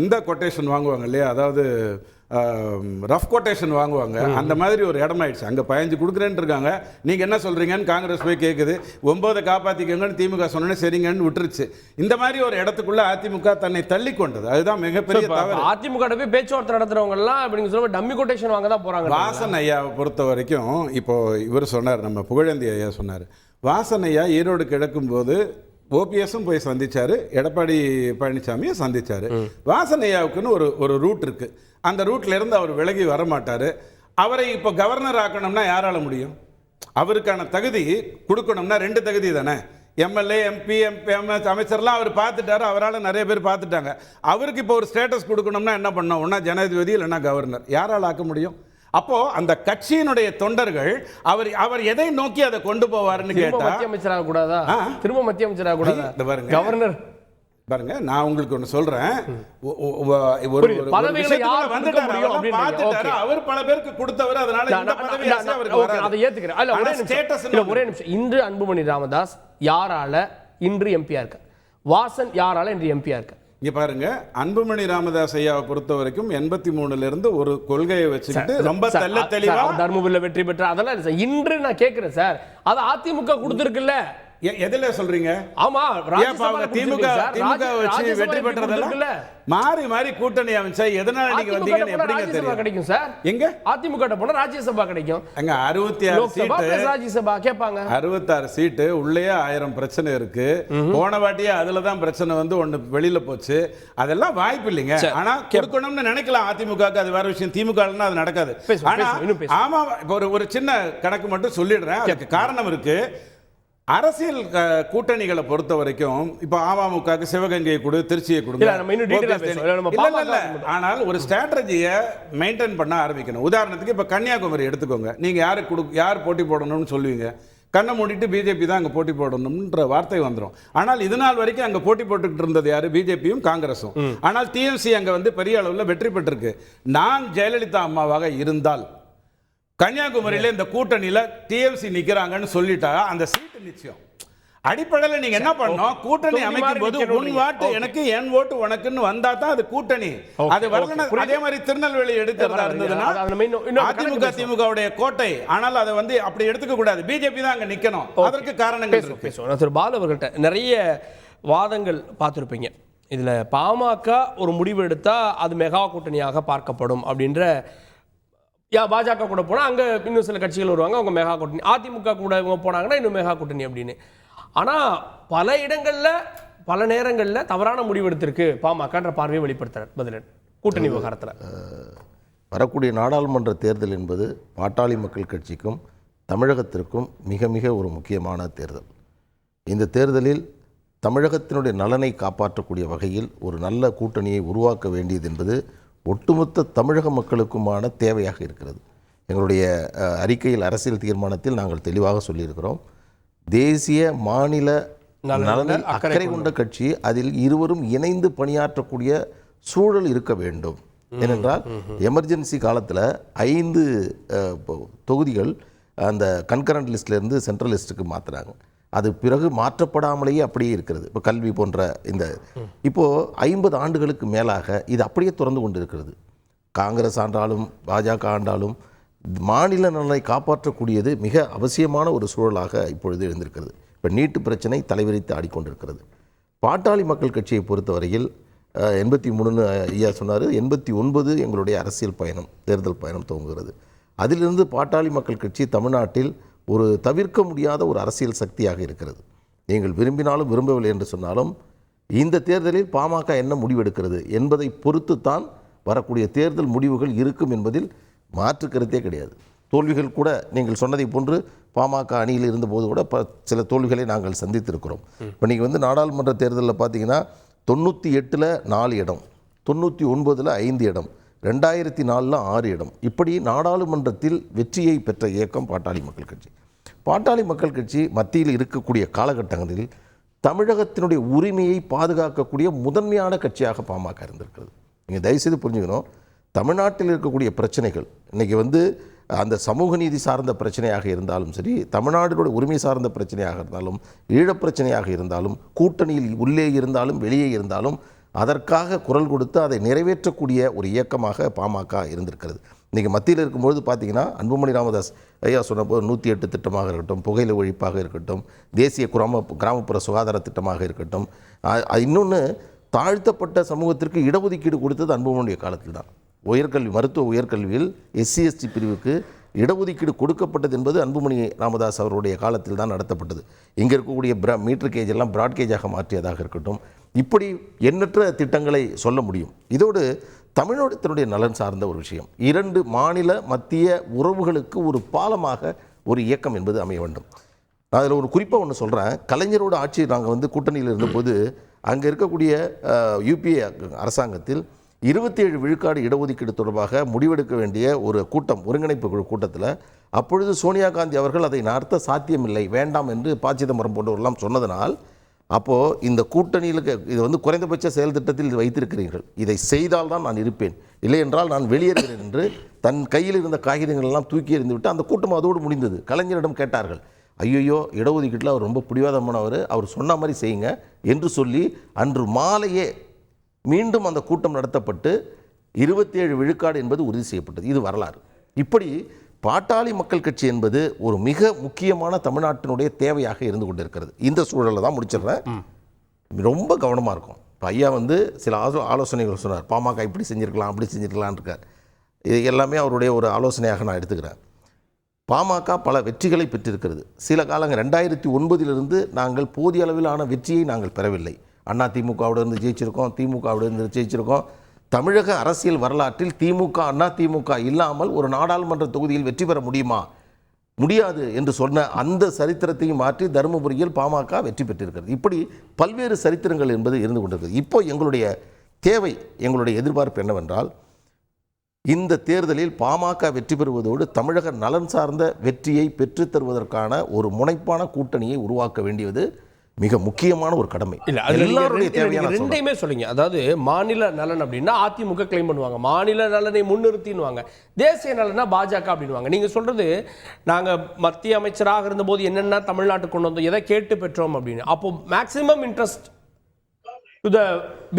இந்த கொட்டேஷன் வாங்குவாங்க இல்லையா, அதாவது ரஃப் கொட்டேஷன் வாங்குவாங்க, அந்த மாதிரி ஒரு இடமாயிடுச்சு. அங்கே 15 கொடுக்குறேன்னு இருக்காங்க, நீங்கள் என்ன சொல்கிறீங்கன்னு காங்கிரஸ் போய் கேட்குது. 9 காப்பாற்றிக்கங்கன்னு திமுக சொன்னோன்னே சரிங்கன்னு விட்டுருச்சு. இந்த மாதிரி ஒரு இடத்துக்குள்ள அதிமுக தன்னை தள்ளி கொண்டது. அதுதான் மிகப்பெரிய தவறு. அதிமுக போய் பேச்சுவார்த்தை நடத்துறவங்க எல்லாம் அப்படின்னு சொல்லி டம்மி கொட்டேஷன் வாங்க தான் போறாங்க. வாசன் ஐயாவை பொறுத்த வரைக்கும் இப்போ இவர் சொன்னார், நம்ம புகழேந்தி ஐயா சொன்னார், வாசன் ஐயா ஈரோடு கிடக்கும் போது ஓபிஎஸும் போய் சந்திச்சாரு, எடப்பாடி பழனிசாமியும் சந்திச்சாரு. வாசன் ஐயாவுக்குன்னு ஒரு ரூட் இருக்கு. அந்த ரூட்ல இருந்து அவர் விலகி வர மாட்டாரு. அவரை இப்போ கவர்னர் ஆக்கணும்னா யாரால முடியும்? அவருக்கான தகுதி கொடுக்கணும்னா 2 தகுதி தானே. எம்எல்ஏ, எம்பி, அமைச்சர்லாம் அவர் பார்த்துட்டாரு, அவரால் நிறைய பேர் பார்த்துட்டாங்க. அவருக்கு இப்போ ஒரு ஸ்டேட்டஸ் கொடுக்கணும்னா என்ன பண்ணணும்? ஒன்னா ஜனாதிபதி இல்லைன்னா கவர்னர். யாரால் ஆக்க முடியும்? அப்போ அந்த கட்சியினுடைய தொண்டர்கள் அவர் எதை நோக்கி அதை கொண்டு போவாருன்னு கேட்டா மத்திய அமைச்சராக கூடாதா? திரும்ப மத்திய அமைச்சராக கூடாதா? கவர்னர் பாருங்க, நான் உங்களுக்கு ஒன்று சொல்றேன். அவர் பல பேருக்கு கொடுத்தவர், அதனால அதை ஏத்துக்கிறேன். ஒரே நிமிஷம். இன்று அன்புமணி ராமதாஸ் யாரால இன்று எம்பியா இருக்க? வாசன் யாரால இன்று எம்பியா இருக்க? இங்க பாருங்க, அன்புமணி ராமதாஸ் ஐயாவை பொறுத்த வரைக்கும் 83ல இருந்து ஒரு கொள்கையை வச்சுக்கிட்டு ரொம்ப தெளிவா தர்மபுரியில வெற்றி பெற்ற அதெல்லாம் இன்று நான் கேட்கிறேன் சார். அது அதிமுக கொடுத்திருக்குல்ல, எதுல சொல்றீங்க? ஆமா, திமுக வச்சு வெற்றி பெற்றதெல்லாம் மாறி மாறி கூட்டணி அமைச்சா எதனால நீங்க வந்தீங்கன்னு எப்படிங்க தெரியும்? கிடைக்கும் சார். எங்க அதிமுக போனா ராஜ்யசபா கிடைக்கும். அங்க 66 சீட்டு ராஜ்யசபா கேட்பாங்க. 66 சீட்டு உள்ளே 1000 பிரச்சனை இருக்கு. போன வாட்டியே அதுலதான் பிரச்சனை வந்து ஒண்ணு வெளியில போச்சு. அதெல்லாம் வாய்ப்பு இல்லைங்க. ஆனா கொடுக்கணும்னு நினைக்கலாம் அதிமுகக்கு, அது வேற விஷயம். திமுக அது நடக்காது. ஆமா, ஒரு சின்ன கணக்கு மட்டும் சொல்லிடுறேன். அதுக்கு காரணம் இருக்கு. அரசியல் கூட்டணிகளை பொறுத்த வரைக்கும் இப்ப அமமுகவுக்கு சிவகங்கையை கொடு, திருச்சியை கொடுங்க. ஆனால் ஒரு ஸ்ட்ராட்டஜியை மெயின்டைன் பண்ண ஆரம்பிக்கணும். உதாரணத்துக்கு இப்ப கன்னியாகுமரி எடுத்துக்கோங்க. நீங்க யார் போட்டி போடணும்னு சொல்லுவீங்க? கண்ணை மூடிட்டு பிஜேபி தான் அங்கே போட்டி போடணும்ன்ற வார்த்தை வந்துடும். ஆனால் இது நாள் வரைக்கும் அங்கே போட்டி போட்டுக்கிட்டு இருந்தது யாரு? பிஜேபியும் காங்கிரஸும். ஆனால் டிஎம்சி அங்கே வந்து பெரிய அளவில் வெற்றி பெற்றிருக்கு. நான் ஜெயலலிதா அம்மாவாக இருந்தால் கன்னியாகுமரியில இந்த கூட்டணியில டிஎம்சி நிக்கிறாங்கன்னு சொல்லிட்டா அந்த சீட்டு நிச்சயம். அடிப்படையில் நீங்க என்ன பண்ணணும்? கூட்டணி அமைக்கும் போது உன் வாட்டு எனக்கு, என் ஓட்டு உனக்குன்னு வந்தா தான் அது கூட்டணி. அது வரலனா அதே மாதிரி திருநெல்வேலி எடுக்கிறதா இருந்ததுன்னா அதிமுக திமுகவுடைய கோட்டை. ஆனால் அதை வந்து அப்படி எடுத்துக்க கூடாது. பிஜேபி தான் அங்க நிக்கணும். அதற்கு காரணங்கள் இருக்கு. திரு பாலு அவர்கள்ட்ட நிறைய வாதங்கள் பார்த்துருப்பீங்க. இதுல பாமக ஒரு முடிவு எடுத்தா அது மெகா கூட்டணியாக பார்க்கப்படும் அப்படின்ற, பாஜக கூட போனா அங்க இன்னும் சில கட்சிகள் வருவாங்க, அவங்க மெகா கூட்டணி. அதிமுக கூட இவங்க போனாங்கன்னா இன்னும் மெகா கூட்டணி அப்படின்னு. ஆனா பல இடங்கள்ல பல நேரங்கள்ல தவறான முடிவு எடுத்திருக்கு பாமகன்ற பார்வையை வெளிப்படுத்துறார் பதிலன் கூட்டணி விவகாரத்தில். வரக்கூடிய நாடாளுமன்ற தேர்தல் என்பது பாட்டாளி மக்கள் கட்சிக்கும் தமிழகத்திற்கும் மிக மிக ஒரு முக்கியமான தேர்தல். இந்த தேர்தலில் தமிழகத்தினுடைய நலனை காப்பாற்றக்கூடிய வகையில் ஒரு நல்ல கூட்டணியை உருவாக்க வேண்டியது என்பது ஒட்டுமொத்த தமிழக மக்களுக்குமான தேவையாக இருக்கிறது. எங்களுடைய அறிக்கையில், அரசியல் தீர்மானத்தில் நாங்கள் தெளிவாக சொல்லியிருக்கிறோம். தேசிய மாநில நலனில் அக்கறை கொண்ட கட்சி, அதில் இருவரும் இணைந்து பணியாற்றக்கூடிய சூழல் இருக்க வேண்டும். ஏனென்றால் எமர்ஜென்சி காலத்தில் 5 தொகுதிகள் அந்த கன்கரண்ட் லிஸ்ட்லேருந்து சென்ட்ரல் லிஸ்ட்டுக்கு மாற்றுறாங்க. அது பிறகு மாற்றப்படாமலேயே அப்படியே இருக்கிறது. இப்போ கல்வி போன்ற இந்த இப்போது 50 ஆண்டுகளுக்கு மேலாக இது அப்படியே தொடர்ந்து கொண்டு இருக்கிறது. காங்கிரஸ் ஆண்டாலும் பாஜக ஆண்டாலும் மாநில நலனை காப்பாற்றக்கூடியது மிக அவசியமான ஒரு சூழலாக இப்பொழுது எழுந்திருக்கிறது. இப்போ நீட்டு பிரச்சனை தலைவிரித்து ஆடிக்கொண்டிருக்கிறது. பாட்டாளி மக்கள் கட்சியை பொறுத்தவரையில் 83ன்னு ஐயா சொன்னார். 89 எங்களுடைய அரசியல் பயணம், தேர்தல் பயணம் துவங்குகிறது. அதிலிருந்து பாட்டாளி மக்கள் கட்சி தமிழ்நாட்டில் ஒரு தவிர்க்க முடியாத ஒரு அரசியல் சக்தியாக இருக்கிறது. நீங்கள் விரும்பினாலும் விரும்பவில்லை என்று சொன்னாலும் இந்த தேர்தலில் பாமக என்ன முடிவெடுக்கிறது என்பதை பொறுத்துத்தான் வரக்கூடிய தேர்தல் முடிவுகள் இருக்கும் என்பதில் மாற்று கருத்தே கிடையாது. தோல்விகள் கூட நீங்கள் சொன்னதை போன்று பாமக அணியில் இருந்தபோது கூட சில தோல்விகளை நாங்கள் சந்தித்திருக்கிறோம். இப்போ நீங்கள் வந்து நாடாளுமன்ற தேர்தலில் பார்த்தீங்கன்னா 98ல் 4 இடம், 99ல் 5 இடம், 2004ல் 6 இடம், இப்படி நாடாளுமன்றத்தில் வெற்றியை பெற்ற இயக்கம் பாட்டாளி மக்கள் கட்சி. பாட்டாளி மக்கள் கட்சி மத்தியில் இருக்கக்கூடிய காலகட்டங்களில் தமிழகத்தினுடைய உரிமையை பாதுகாக்கக்கூடிய முதன்மையான கட்சியாக பாமக இருந்திருக்கிறது. நீங்கள் தயவுசெய்து புரிஞ்சுக்கணும், தமிழ்நாட்டில் இருக்கக்கூடிய பிரச்சனைகள் இன்றைக்கி வந்து அந்த சமூக நீதி சார்ந்த பிரச்சனையாக இருந்தாலும் சரி, தமிழ்நாடுடைய உரிமை சார்ந்த பிரச்சனையாக இருந்தாலும், ஈழப்பிரச்சனையாக இருந்தாலும், கூட்டணியில் உள்ளே இருந்தாலும் வெளியே இருந்தாலும் அதற்காக குரல் கொடுத்து அதை நிறைவேற்றக்கூடிய ஒரு இயக்கமாக பாமக இருந்திருக்கிறது. இன்றைக்கி மத்தியில் இருக்கும்பொழுது பார்த்திங்கன்னா அன்புமணி ராமதாஸ் ஐயா சொன்னபோது 108 திட்டமாக இருக்கட்டும், புகையிலை ஒழிப்பாக இருக்கட்டும், தேசிய கிராமப்புற சுகாதார திட்டமாக இருக்கட்டும், இன்னொன்று தாழ்த்தப்பட்ட சமூகத்திற்கு இடஒதுக்கீடு கொடுத்தது அன்புமணிய காலத்தில் தான். உயர்கல்வி, மருத்துவ உயர்கல்வியில் SC/ST பிரிவுக்கு இடஒதுக்கீடு கொடுக்கப்பட்டது என்பது அன்புமணி ராமதாஸ் அவருடைய காலத்தில் தான் நடத்தப்பட்டது. இங்கே இருக்கக்கூடிய மீட்டர் கேஜ் எல்லாம் பிராட்கேஜாக மாற்றியதாக இருக்கட்டும், இப்படி எண்ணற்ற திட்டங்களை சொல்ல முடியும். இதோடு தமிழகத்தினுடைய நலன் சார்ந்த ஒரு விஷயம், 2 மாநில மத்திய உறவுகளுக்கு ஒரு பாலமாக ஒரு இயக்கம் என்பது அமைய வேண்டும். நான் அதில் ஒரு குறிப்பாக ஒன்று சொல்கிறேன். கலைஞரோட ஆட்சி நாங்கள் வந்து கூட்டணியில் இருந்தபோது அங்கே இருக்கக்கூடிய UPA அரசாங்கத்தில் 27 விழுக்காடு இடஒதுக்கீடு தொடர்பாக முடிவெடுக்க வேண்டிய ஒரு கூட்டம், ஒருங்கிணைப்பு குழு கூட்டத்தில் அப்பொழுது சோனியா காந்தி அவர்கள் அதை நடத்த சாத்தியமில்லை, வேண்டாம் என்று ப. சிதம்பரம் போன்றவர்கள்லாம் சொன்னதனால், அப்போது இந்த கூட்டணியில் இது வந்து குறைந்தபட்ச செயல் திட்டத்தில் இது வைத்திருக்கிறீர்கள், இதை செய்தால் தான் நான் இருப்பேன், இல்லை என்றால் நான் வெளியேறுகிறேன் என்று தன் கையில் இருந்த காகிதங்கள் எல்லாம் தூக்கி எறிந்து விட்டு அந்த கூட்டம் அதோடு முடிந்தது. கலைஞரிடம் கேட்டார்கள், ஐயோ இடஒதுக்கீட்டில் அவர் ரொம்ப பிடிவாதமானவர், அவர் சொன்ன மாதிரி செய்யுங்க என்று சொல்லி அன்று மாலையே மீண்டும் அந்த கூட்டம் நடத்தப்பட்டு 27 விழுக்காடு என்பது உறுதி செய்யப்பட்டது. இது வரலாறு. இப்படி பாட்டாளி மக்கள் கட்சி என்பது ஒரு மிக முக்கியமான தமிழ்நாட்டினுடைய தேவையாக இருந்து கொண்டிருக்கிறது. இந்த சூழலில் தான் முடிச்சிடுறேன், ரொம்ப கவனமாக இருக்கும். இப்போ ஐயா வந்து சில ஆலோசனைகள் சொன்னார், பாமக இப்படி செஞ்சுருக்கலாம் அப்படி செஞ்சுருக்கலான் இருக்கார். இது எல்லாமே அவருடைய ஒரு ஆலோசனையாக நான் எடுத்துக்கிறேன். பாமக பல வெற்றிகளை பெற்றிருக்கிறது. சில காலங்கள் 2009 நாங்கள் போதிய அளவிலான வெற்றியை நாங்கள் பெறவில்லை. அதிமுகவிலிருந்து ஜெயிச்சிருக்கோம், திமுகவிலிருந்து ஜெயிச்சிருக்கோம். தமிழக அரசியல் வரலாற்றில் திமுக அதிமுக இல்லாமல் ஒரு நாடாளுமன்ற தொகுதியில் வெற்றி பெற முடியுமா? முடியாது என்று சொன்ன அந்த சரித்திரத்தையும் மாற்றி தருமபுரியில் பாமக வெற்றி பெற்றிருக்கிறது. இப்படி பல்வேறு சரித்திரங்கள் என்பது இருந்து கொண்டிருக்கிறது. இப்போ எங்களுடைய தேவை, எங்களுடைய எதிர்பார்ப்பு என்னவென்றால், இந்த தேர்தலில் பாமக வெற்றி பெறுவதோடு தமிழக நலன் சார்ந்த வெற்றியை பெற்றுத் தருவதற்கான ஒரு முனைப்பான கூட்டணியை உருவாக்க வேண்டியது மிக முக்கியமான ஒரு கடமை. இல்ல, எல்லாருடைய தேவையான ரெண்டையுமே சொல்லுங்க. அதாவது மாநில நலன் அப்படின்னா அதிமுக கிளைம் பண்ணுவாங்க, மாநில நலனை முன்னிறுத்தின்னுவாங்க, தேசிய நலனா பாஜக அப்படின்வாங்க. நீங்க சொல்றது நாங்க மத்திய அமைச்சராக இருந்தபோது என்னென்ன தமிழ்நாட்டுக்கு கொண்டு வந்தோம், எதை கேட்டு பெற்றோம் அப்படின்னு. அப்போ maximum interest to the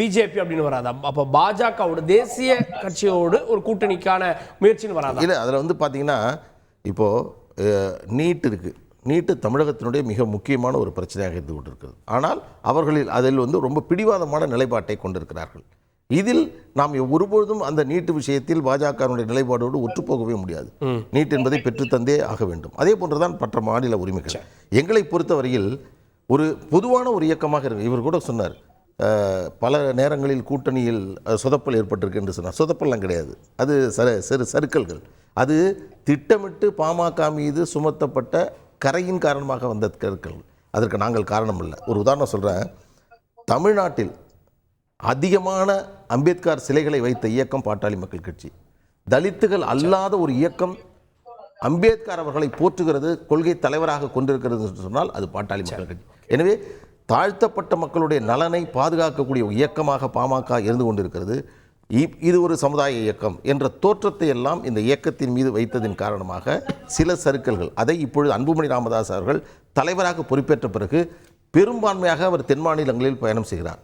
BJP அப்படின்னு வராதா? அப்போ பாஜகவோட தேசிய கட்சியோடு ஒரு கூட்டணிக்கான முயற்சின்னு வராதா? இல்லை, அதில் வந்து பார்த்தீங்கன்னா இப்போது நீட் இருக்குது. நீட்டு தமிழகத்தினுடைய மிக முக்கியமான ஒரு பிரச்சனையாக இருந்து கொண்டிருக்கிறது. ஆனால் அதில் வந்து ரொம்ப பிடிவாதமான நிலைப்பாட்டை கொண்டிருக்கிறார்கள். இதில் நாம் ஒருபொழுதும் அந்த நீட்டு விஷயத்தில் பாஜகவினுடைய நிலைப்பாடோடு ஒற்றுப்போகவே முடியாது. நீட் என்பதை பெற்றுத்தந்தே ஆக வேண்டும். அதே போன்றுதான் மற்ற மாநில உரிமைகள். எங்களை பொறுத்தவரையில் ஒரு பொதுவான ஒரு இயக்கமாக இருக்கு. இவர் கூட சொன்னார், பல நேரங்களில் கூட்டணியில் சொதப்பல் ஏற்பட்டிருக்கு என்று சொன்னார். சொதப்பல்லாம் கிடையாது, அது சிறு சறுக்கல்கள். அது திட்டமிட்டு பாமக மீது சுமத்தப்பட்ட கரையின் காரணமாக வந்த கற்கள். அதற்கு நாங்கள் காரணம் இல்லை. ஒரு உதாரணம் சொல்கிறேன். தமிழ்நாட்டில் அதிகமான அம்பேத்கர் சிலைகளை வைத்த இயக்கம் பாட்டாளி மக்கள் கட்சி. தலித்துகள் அல்லாத ஒரு இயக்கம் அம்பேத்கர் அவர்களை போற்றுகிறது, கொள்கை தலைவராக கொண்டிருக்கிறது என்று சொன்னால் அது பாட்டாளி மக்கள் கட்சி. எனவே தாழ்த்தப்பட்ட மக்களுடைய நலனை பாதுகாக்கக்கூடிய இயக்கமாக பாமக இருந்து கொண்டிருக்கிறது. இது ஒரு சமுதாய இயக்கம் என்ற தோற்றத்தை எல்லாம் இந்த இயக்கத்தின் மீது வைத்ததின் காரணமாக சில சறுக்கல்கள். அதை இப்பொழுது அன்புமணி ராமதாஸ் அவர்கள் தலைவராக பொறுப்பேற்ற பிறகு பெரும்பான்மையாக அவர் தென் மாநிலங்களில் பயணம் செய்கிறார்,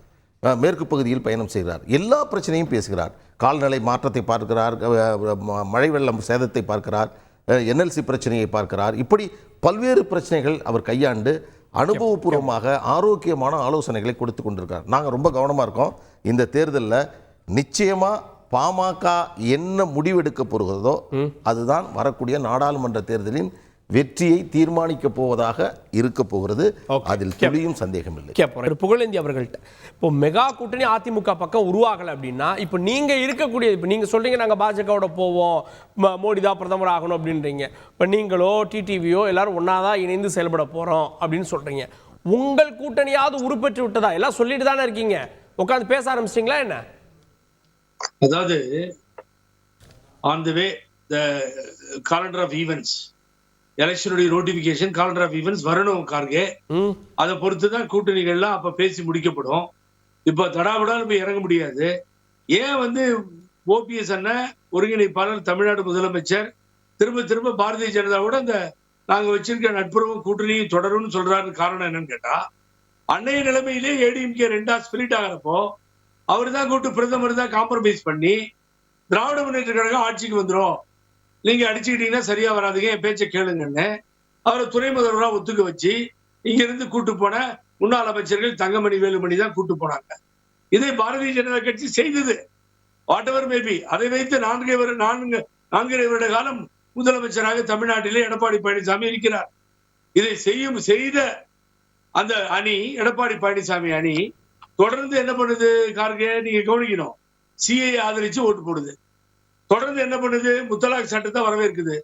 மேற்கு பகுதியில் பயணம் செய்கிறார், எல்லா பிரச்சனையும் பேசுகிறார். கால்நடை மாற்றத்தை பார்க்கிறார், மழை வெள்ளம் சேதத்தை பார்க்கிறார், NLC பிரச்சனையை பார்க்கிறார். இப்படி பல்வேறு பிரச்சனைகள் அவர் கையாண்டு அனுபவபூர்வமாக ஆரோக்கியமான ஆலோசனைகளை கொடுத்து கொண்டிருக்கார். நாங்கள் ரொம்ப கவனமாக இருக்கோம். இந்த தேர்தலில் நிச்சயமாக பாமக என்ன முடிவெடுக்க போகிறதோ அதுதான் வரக்கூடிய நாடாளுமன்ற தேர்தலின் வெற்றியை தீர்மானிக்க போவதாக இருக்க போகிறது. அதில் துளியும் சந்தேகம் இல்லை. புகழேந்தி அவர்கள்ட்ட இப்போ மெகா கூட்டணி அதிமுக பக்கம் உருவாகலை அப்படின்னா, இப்போ நீங்க இருக்கக்கூடிய, இப்போ நீங்க சொல்றீங்க நாங்கள் பாஜகவோட போவோம், மோடி தான் பிரதமர் ஆகணும் அப்படின்றீங்க. இப்போ நீங்களோ டிடிவியோ எல்லாரும் ஒன்னாதான் இணைந்து செயல்பட போறோம் அப்படின்னு சொல்றீங்க. உங்கள் கூட்டணியாவது உருப்பெற்று விட்டதா? எல்லாம் சொல்லிட்டு தானே இருக்கீங்க, உட்காந்து பேச ஆரம்பிச்சிட்டீங்களா என்ன? அதாவது on the way the calendar of events, எலெக்ஷனுடைய நோட்டிபிகேஷன் காலண்டர் ஆஃப் ஈவென்ட்ஸ் வரணும் கார்கே. அதை பொறுத்து தான் கூட்டணிகள்லாம் அப்ப பேசி முடிக்கப்படும். இப்ப தடாபடான்னு போய் இறங்க முடியாது. ஏன் வந்து OPS அண்ணன் ஒருங்கிணைப்பாளர் தமிழ்நாடு முதலமைச்சர் திரும்ப திரும்ப பாரதிய ஜனதாவோட அந்த நாங்க வச்சிருக்க நட்புறவு கூட்டணியும் தொடரும்னு சொல்றாரு. காரணம் என்னன்னு கேட்டா, அன்னைய நிலைமையிலே ADMK 2 ஸ்பிளிட் ஆகிறப்போ அவர் தான் கூட்டு பிரதமர் தான் காம்ப்ரமைஸ் பண்ணி திராவிட முன்னேற்ற கழகம் ஆட்சிக்கு வந்துடும், நீங்க அடிச்சுக்கிட்டீங்கன்னா சரியா வராதுங்க, என் பேச்சை கேளுங்கன்னு அவரை துணை முதல்வராக ஒத்துக்க வச்சு இங்க இருந்து கூட்டு போன முன்னாள் அமைச்சர்கள் தங்கமணி வேலுமணி தான் கூட்டு போனாங்க. இதை பாரதிய ஜனதா கட்சி செய்தது. வாட் எவர் மேபி, அதை வைத்து 4 வருட காலம் முதலமைச்சராக தமிழ்நாட்டிலே எடப்பாடி பழனிசாமி இருக்கிறார். இதை செய்த அந்த அணி, எடப்பாடி பழனிசாமி அணி தொடர்ந்து என்ன பண்ணுது கார்கே, நீங்க கவனிக்கணும், CA ஆதரிச்சு ஓட்டு போடுது. தொடர்ந்து என்ன பண்ணுது, முத்தலாக் சட்டத்தை வரவேற்குது.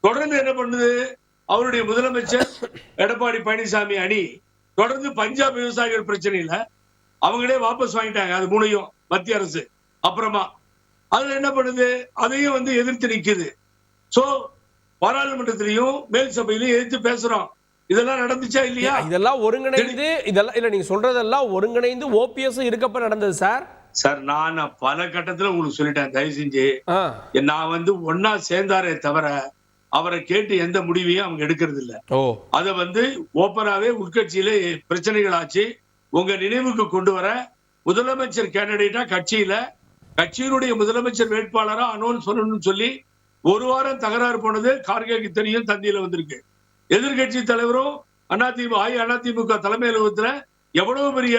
தொடர்ந்து என்ன பண்ணுது, அவருடைய முதலமைச்சர் எடப்பாடி பழனிசாமி அணி தொடர்ந்து பஞ்சாப் விவசாயிகள் பிரச்சனையில அவங்களே வாபஸ் வாங்கிட்டாங்க. அது 3யும் மத்திய அரசு அப்புறமா அதுல என்ன பண்ணுது, அதையும் வந்து எதிர்த்து நிக்குது. சோ பாராளுமன்றத்திலையும் மேல் சபையிலையும் எதிர்த்து பேசுறோம். இதெல்லாம் நடந்துச்சா இல்லையா? இதெல்லாம் ஒருங்கிணைந்து, இதெல்லாம் இல்ல நீங்க சொல்றதெல்லாம் ஒருங்கிணைந்து ஓபிஎஸ் இருக்கப்ப நடந்தது சார். சார் நான் பல கட்டத்துல உங்களுக்கு சொல்லிட்டேன், தயவு செஞ்சு நான் வந்து ஒன்னா சேர்ந்தாரே தவிர அவரை கேட்டு எந்த முடிவையும் அவங்க எடுக்கிறது இல்ல. அத வந்து ஓப்பனாவே உட்கட்சியில பிரச்சனைகள் ஆச்சு. உங்க நினைவுக்கு கொண்டு வர முதலமைச்சர் கேண்டிடேட்டா கட்சியினுடைய முதலமைச்சர் வேட்பாளரா அனௌன்ஸ் சொல்லணும்னு சொல்லி ஒரு வாரம் தகராறு போனது கார்கேக்கு தெரியும், தந்தியில வந்திருக்கு. எதிர்கட்சி தலைவரும் அதிமுக தலைமை அலுவலகத்துல எவ்வளவு பெரிய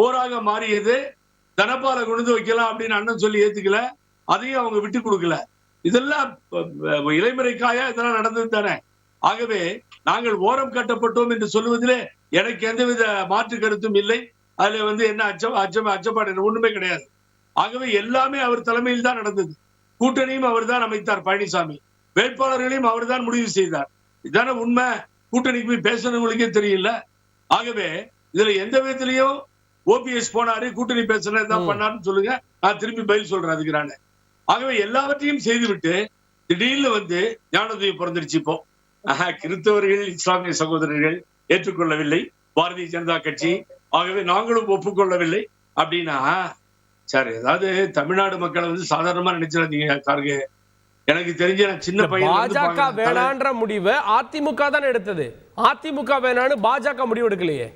போராக மாறியது. தனப்பால கொண்டு வைக்கலாம் அப்படின்னு அண்ணன் சொல்லி ஏத்துக்கல, அதையும் அவங்க விட்டு கொடுக்கல. இதெல்லாம் இளைமுறைக்காயா இதெல்லாம் நடந்தது தானே. ஆகவே நாங்கள் ஓரம் கட்டப்பட்டோம் என்று சொல்லுவதிலே எனக்கு எந்தவித மாற்று கருத்தும் இல்லை. அதுல வந்து என்ன அச்சப்பாடு ஒண்ணுமே கிடையாது. ஆகவே எல்லாமே அவர் தலைமையில் தான் நடந்தது. கூட்டணியும் அவர் தான் அமைத்தார், பழனிசாமி வேட்பாளர்களையும் அவர் தான் முடிவு செய்தார். இதான உண்மை. கூட்டணிக்கு போய் பேசணுங்களுக்கே தெரியல. ஆகவே இதுல எந்த விதத்திலையும் ஓபிஎஸ் போனாரு, கூட்டணி பேசுறதான் பண்ணாருன்னு சொல்லுங்க, நான் திரும்பி பதில் சொல்றேன் அதுக்கு. ஆகவே எல்லாவற்றையும் செய்துவிட்டு திடீர்னு வந்து ஞானோதயம் பிறந்துருச்சு. இப்போ கிறிஸ்தவர்கள் இஸ்லாமிய சகோதரர்கள் ஏற்றுக்கொள்ளவில்லை பாரதிய ஜனதா கட்சி, ஆகவே நாங்களும் ஒப்புக்கொள்ளவில்லை அப்படின்னா சார், ஏதாவது தமிழ்நாடு மக்களை வந்து சாதாரணமா நினைச்சிடாதீங்க கார்கே. எனக்கு தெரிஞ்ச சின்ன பையன் பாஜக வேணான்ற முடிவை அதிமுக தான் எடுத்தது. அதிமுக வேணான்னு பாஜக முடிவு எடுக்கலையே.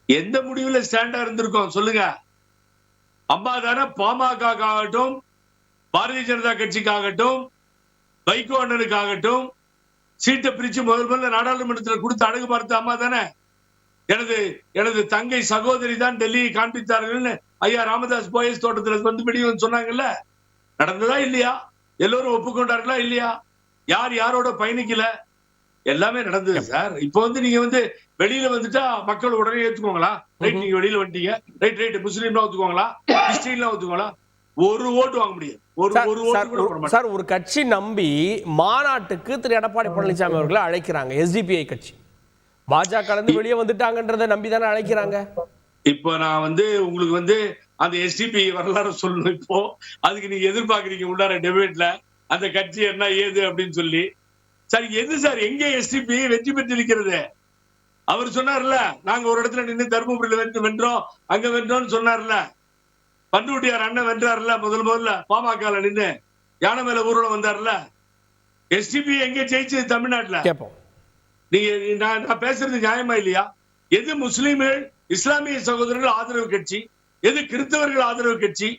எந்த முடிவுல ஸ்டாண்டா இருந்திருக்கோம் சொல்லுங்க? அம்மா தானே பாமக ஆகட்டும், பாரதிய ஜனதா கட்சிக்காகட்டும், வைகோ அண்ணனுக்காகட்டும் சீட்டை பிரிச்சு முதல்ல நாடாளுமன்றத்தில் கொடுத்து அடகு பார்த்து அம்மா தானே. எனது தங்கை சகோதரி தான் டெல்லியை காண்பித்தார்கள் ஐயா ராமதாஸ் போயஸ் தோட்டத்தில் வந்து பிடிவும் சொன்னாங்கல்ல. நடந்ததா இல்லையா? எல்லோரும் ஒப்புக்கொண்டார்களா இல்லையா? யார் யாரோட பயணிக்கல, எல்லாமே நடந்தது சார். இப்போ வந்து நீங்க வந்து வெளியில வந்துட்டா மக்கள் உடனே ஏத்துக்குவாங்களா? ரைட், நீங்க வெளியில வந்துட்டீங்க, ரைட் முஸ்லீம்லாம் ஒத்துக்குவாங்களா? கிறிஸ்டின்லாம் ஒத்துக்குவாங்களா? ஒரு ஓட்டு வாங்க முடியாது. ஒரு கட்சி நம்பி மாநாட்டுக்கு திரு எடப்பாடி பழனிசாமி அவர்களை அழைக்கிறாங்க. எஸ்டிபிஐ கட்சி பாஜக வெளியே வந்துட்டாங்கன்றத நம்பிதானே அழைக்கிறாங்க. இப்போ நான் வந்து உங்களுக்கு வந்து அந்த எஸ்டிபி வரலாறு சொல்லணும். இப்போ அதுக்கு நீங்க எதிர்பார்க்கறீங்க உள்ளார டிபேட்ல அந்த கட்சி என்ன ஏது அப்படின்னு சொல்லி. சார் எது சார், எங்க எஸ்டிபி வெற்றி பெற்று இருக்கிறது? அவர் சொன்னார்ல, நாங்க ஒரு இடத்துல நின்று தர்மபுரியில வென்றோம், அங்க வென்றோம்னு சொன்னார்ல. பண்ருட்டியார் அண்ணன் வென்றார்ல, முதல்ல பாமக நின்று யானை மேல ஊர்வலம் வந்தார்ல. எஸ்டிபி எங்க ஜெயிச்சது தமிழ்நாட்டுல? நீங்க நான் பேசுறது நியாயமா இல்லையா? எது முஸ்லிம்கள் இஸ்லாமிய சகோதரர்கள் ஆதரவு கட்சி, எது கிறிஸ்தவர்கள் ஆதரவு கட்சி,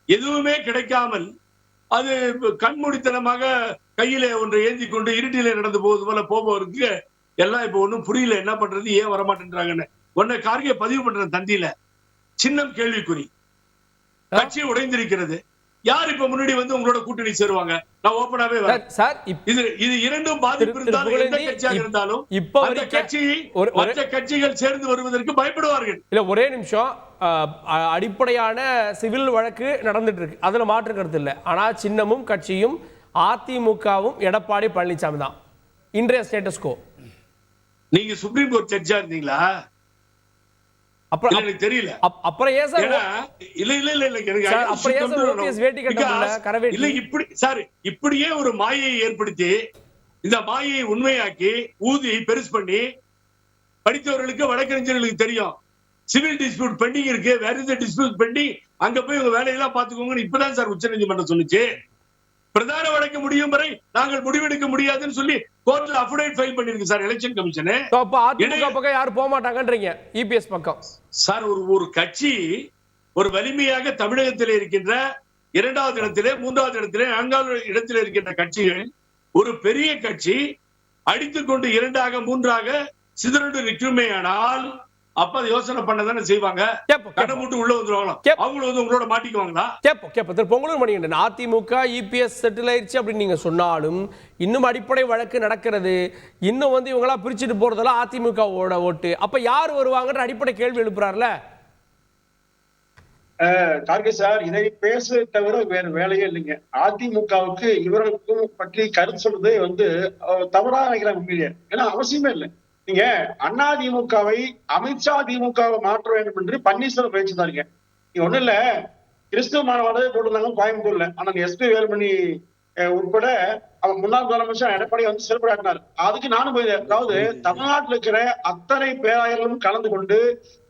எதுவுமே கிடைக்காமல் அது கண்மூடித்தனமாக கையில ஒன்றை ஏந்தி கொண்டு இருட்டிலே நடந்து போவது போல போபவருக்கு எல்லாம் இப்ப ஒண்ணும் புரியல, என்ன பண்றது, ஏன் வரமாட்டேன்றாங்கன்னு. ஒன்ன கார்கே பதிவு பண்ற தந்தியில சின்னம் கேள்விக்குறி, கட்சி உடைந்திருக்கிறது. யார் இப்ப முன்னாடி வந்து உங்களோட கூட்டணி சேருவாங்க? நான் ஓபனாவே சார், இது இரண்டும் பாதிப்பு இருந்தாலும் எந்த கட்சியாக இருந்தாலும் அந்த கட்சியை மற்ற கட்சிகள் சேர்ந்து வருவதற்கு பயப்படுவார்கள். இல்ல, ஒரே நிமிஷம். அடிப்படையான சிவில் வழக்கு நடந்துட்டு இருக்கு, அதுல மாற்று கருத்து இல்லை. ஆனா சின்னமும் கட்சியும் அதிமுகவும் எடப்பாடி பழனிசாமி தான் இன்றைய ஸ்டேட்டஸ் கோ. நீங்க சுப்ரீம் கோர்ட் ஜட்ஜா இருந்தீங்களா? எனக்கு தெரியல. அப்புறம் ஏன் சார் இல்ல இப்படி சார், இப்படியே ஒரு மாயை ஏற்படுத்தி இந்த மாயை உண்மையாக்கி ஊதி பெருசு பண்ணி படித்தவர்களுக்கு வழக்கறிஞர்களுக்கு தெரியும் சிவில் டிஸ்பியூட் பெண்டிங் இருக்கு, வேற எந்த டிஸ்பியூட் பெண்டிங், அங்க போய் உங்க வேலையெல்லாம் பாத்துக்கோங்கன்னு இப்பதான் சார் உச்ச நீதிமன்றம் சொன்னுச்சு. பிரதான வழக்கு முடியும் வரை நாங்கள் முடிவெடுக்க முடியாதுன்னு சொல்லி கோர்ட்ல அஃபிடவிட் ஃபைல் பண்ணிருக்கு சார் எலெக்ஷன் கமிஷன். அப்ப அதிமுக பக்கம் யாரும் போக மாட்டாங்கன்றீங்க, இபிஎஸ் பக்கம். சார் ஒரு கட்சி ஒரு வலிமையாக தமிழகத்தில் இருக்கின்ற 2வது இடத்திலே 3வது இடத்திலே 4வது இடத்திலே இருக்கின்ற கட்சிகள் ஒரு பெரிய கட்சி அடித்துக்கொண்டு 2ஆக 3ஆக சிதறண்டு நிற்குமேயானால் அப்ப யோசனை பண்ணதானே செய்வாங்க. கடை மூட்டு உள்ள வந்துருவாங்களா? அவங்களும் வந்து உங்களோட மாட்டிக்குவாங்களா? பொங்கலும் அதிமுக இபிஎஸ் செட்டில் ஆயிடுச்சு அப்படின்னு நீங்க சொன்னாலும் இன்னும் அடிப்படை வழக்கு நடக்கிறது. இன்னும் வந்து இவங்களா பிரிச்சுட்டு போறதெல்லாம் அதிமுகவோட ஓட்டு. அப்ப யார் வருவாங்கன்ற அடிப்படை கேள்வி எழுப்புறாருல கார்கே சார். இதை பேச தவிர வேற வேலையே இல்லைங்க. அதிமுகவுக்கு இவர்களுக்கும் பற்றி கருத்து சொல்றதே வந்து தவறா நினைக்கிறாங்க. ஏன்னா அவசியமே இல்லை. நீங்க அதிமுகவை அமித்ஷா திமுகவை மாற்ற வேண்டும் என்று பன்னீர்செல்வம் பேச்சுதாருங்க. நீ ஒண்ணு இல்ல, கிறிஸ்துவ மாநாடு போட்டிருந்தாங்க கோயம்புத்தூர்ல. ஆனா SP வேலுமணி உட்பட அவர் முன்னாள் முதலமைச்சர் எடப்பாடி வந்து சிறப்புரையாற்றினார். அதுக்கு நானும் போய், அதாவது தமிழ்நாட்டில் இருக்கிற அத்தனை பேராயர்களும் கலந்து கொண்டு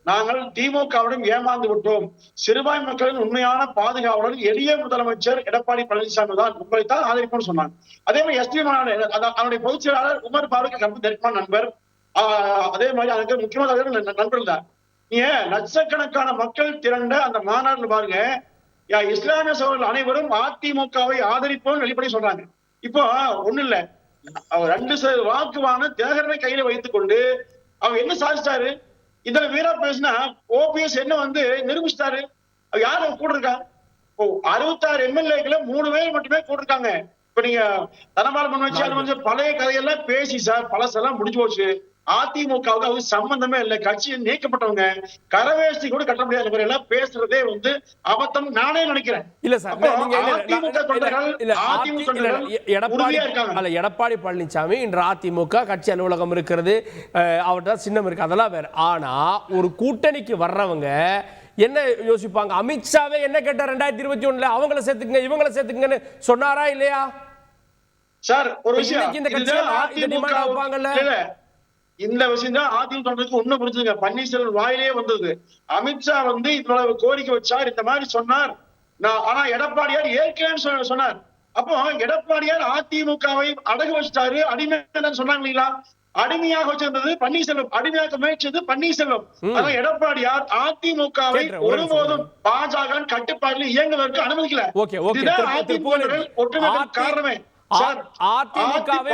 நாங்கள் திமுகவிடம் ஏமாந்து விட்டோம், சிறுபான்மை மக்களின் உண்மையான பாதுகாவலர் எளிய முதலமைச்சர் எடப்பாடி பழனிசாமி தான், உங்களைத்தான் ஆதரிப்போம்னு சொன்னாங்க. அதே மாதிரி SP மாநாடு அவருடைய பொதுச் செயலாளர் உமர் பாருக் ரொம்ப நெருக்கமான நண்பர். அதே மாதிரி அதுக்கு முக்கியமான நண்பர் தான். நீங்க லட்சக்கணக்கான மக்கள் திரண்ட அந்த மாநாடுல பாருங்க, இஸ்லாமிய சகோதரர்கள் அனைவரும் அதிமுகவை ஆதரிப்போம் வெளிப்படை சொல்றாங்க. இப்போ ஒண்ணு இல்ல, அவர் 2% வாக்கு வாங்க தினகரனை கையில வைத்துக் கொண்டு அவர் என்ன சாதிச்சிட்டாரு? இதுல வீரா பேசினா OPS என்ன வந்து நிரூபிச்சிட்டாரு? அவர் யாரு கூட இருக்கா? 66 MLAக்களை 3 பேர் மட்டுமே கூட இருக்காங்க. இப்ப நீங்க தனபால் முன்வச்சு பழைய கதையெல்லாம் பேசி சார் பழசெல்லாம் முடிஞ்சு போச்சு. அதிமுகவுக்கு அது சம்பந்தமே இல்லை, கட்சியை நீக்கப்பட்டவங்க, கரவேசி கூட கட்ட முடியாத எல்லாம் பேசுறதே வந்து அபத்தம் நானே நினைக்கிறேன். இல்ல சார், எடப்பாடி பழனிசாமி இன்று அதிமுக கட்சி அலுவலகம் இருக்கிறது, அவர்கிட்ட சின்னம் இருக்கு, அதெல்லாம் வேற. ஆனா ஒரு கூட்டணிக்கு வர்றவங்க என்ன யோசிப்பாங்க? அமித்ஷாவே என்ன கேட்டார் 2021 அவங்களை சேர்த்துக்குங்க இவங்களை சேர்த்துக்குங்கன்னு சொன்னாரா இல்லையா சார்? ஒரு விஷயம் இந்த விஷயம் தான் அதிமுக ஒண்ணு புரிஞ்சுங்க. பன்னீர்செல்வம் வாயிலே வந்தது. அமித்ஷா வந்து இவ்வளவு கோரிக்கை வச்சார், இந்த மாதிரி சொன்னார். ஆனா எடப்பாடியார் ஏற்கனவே சொன்னார். அப்போ எடப்பாடியார் அதிமுகவை அடகு வச்சிட்டாரு, அடிமையாக சொன்னாங்க இல்லைங்களா? அடிமையாக வச்சிருந்தது பன்னீர்செல்வம், அடிமையாக முயற்சியது பன்னீர்செல்வம். ஆனா எடப்பாடியார் அதிமுகவை ஒருபோதும் பாஜக கட்டுப்பாட்டில் இயங்குவதற்கு அனுமதிக்கல. இதுதான் அதிமுக ஒற்றுமை காரணமே. அதிமுகவை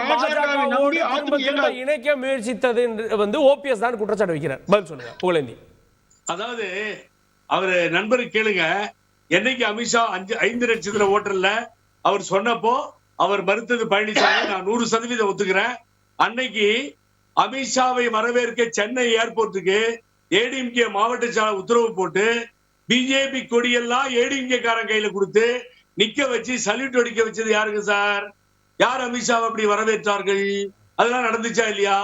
இணைக்க முயற்சித்தது வந்து OPS தான் குற்றச்சாட்டு வைக்கிறார். பதில் சொல்லுங்க புகழேந்தி. அதாவது அவரு நண்பருக்கு கேளுங்க, என்னைக்கு அமித்ஷா 5 லட்சத்துல ஓட்டர்ல அவர் சொன்னப்போ அவர் மறுத்தது பழனிசாமி, நான் 100% ஒத்துக்கிறேன். அன்னைக்கு அமித்ஷாவை வரவேற்க சென்னை ஏர்போர்ட்டுக்கு ADMK மாவட்ட செயலாளர் உத்தரவு போட்டு பிஜேபி கொடியெல்லாம் ADMK காரன் கையில கொடுத்து நிக்க வச்சு சல்யூட் அடிக்க வச்சது யாருங்க சார்? யார் அமித்ஷாவை அப்படி வரவேற்றார்கள்? அதெல்லாம் நடந்துச்சா இல்லையா?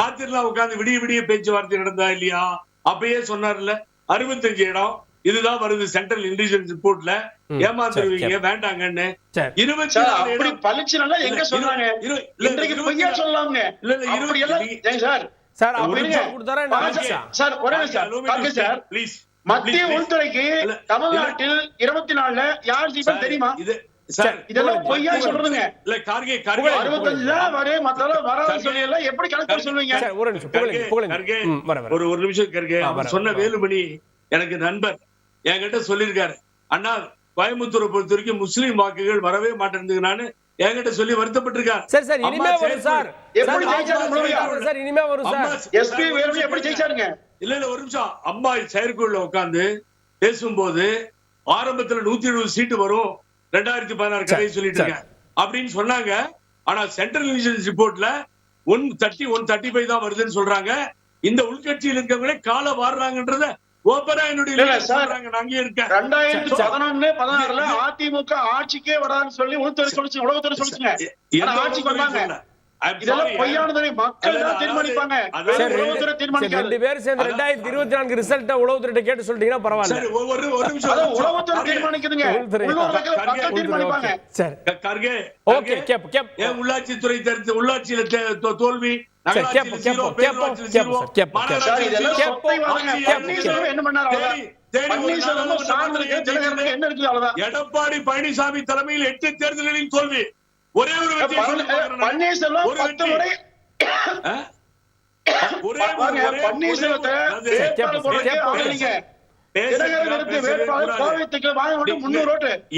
ராத்திரிலாம் உட்கார்ந்து விடிய விடிய பேச்சுவார்த்தை நடந்தா இல்லையா? அப்பயே சொன்னார்ல 65 இடம் இதுதான் வருது சென்ட்ரல் இன்டெலிஜென்ஸ் ரிப்போர்ட்ல, ஏமாந்துருவீங்க வேண்டாங்கன்னு. 24 இடம் பளிச்சுனா எங்க சொன்னாங்க? இன்றைக்கு பொய்யா சொல்லலாம்ங்க. அப்படி எல்லாம் சார் சார் அப்படிங்க கொடுத்தாரா சார் ஒரே சார் ப்ளீஸ். மத்திய உள்துறைக்கு தமிழ்நாட்டில் 24ல யார் ஜீவன் தெரியுமா? இதெல்லாம் பொய்யா சொல்றதுங்க. இல்ல கார்கே 65 தான் வரும், மத்தெல்லாம் வராது சொல்லி எல்லாம் எப்படி கணக்கு சொல்லுவீங்க? ஒரு நிமிஷம் கர்கே, சொன்ன வேலுமணி எனக்கு நண்பர் என்கிட்ட சொல்லியிருக்காரு, அண்ணா கோயம்புத்தூரை பொறுத்த வரைக்கும் முஸ்லீம் வாக்குகள் வரவே மாட்டேங்குதுன்னு என்கிட்ட சொல்லி வருத்தப்பட்டிருக்காரு. சரி சார், இனிமே வரும் சார். எப்படி ஜெயிச்சாரு சார்? இனிமே வரும் சார். SP வேலுமணி எப்படி ஜெயிச்சாருங்க? இல்ல ஒரு நிமிஷம், அம்மா செயற்குழுல உட்கார்ந்து பேசும்போது ஆரம்பத்துல 170 சீட்டு வரும் 2016 கதையை சொல்லிட்டு இருக்கேன் அப்படின்னு சொன்னாங்க. ஆனா சென்ட்ரல் இன்டெலிஜென்ஸ் ரிப்போர்ட்ல 135 தான் வருதுன்னு சொல்றாங்க. இந்த உள்கட்சியில் இருக்கவங்களே கால வாடுறாங்கன்றத ஓபரா என்னுடைய 2011-16ல அதிமுக ஆட்சிக்கே வரான்னு சொல்லி உள்துறை சொல்லிச்சு, உளவுத்துறை சொல்லிச்சுங்க. ஆட்சிக்கு வந்தாங்க. இதெல்லாம் பொய்யானதை மக்கள் தான் தீர்மானிப்பாங்க. உளவுத்துறை தீர்மானிக்காது. 2 பேர் சேர்ந்து 2024 ரிசல்ட்ட உளவுத்துறை கேட்டு சொல்லிட்டீங்கன்னா பரவாயில்ல. ஒரு நிமிஷம், உளவுத்துறை தீர்மானிக்குதுங்க. மக்கள் தீர்மானிப்பாங்க. சரி கர்கே, ஓகே கேப் ஏன் உள்ளாட்சி துறை தெரிஞ்சு உள்ளாட்சியில தோல்வி எடப்பாடி பழனிசாமி தலைமையில் 8 தேர்தல்களில் தோல்வி, ஒரே ஒரு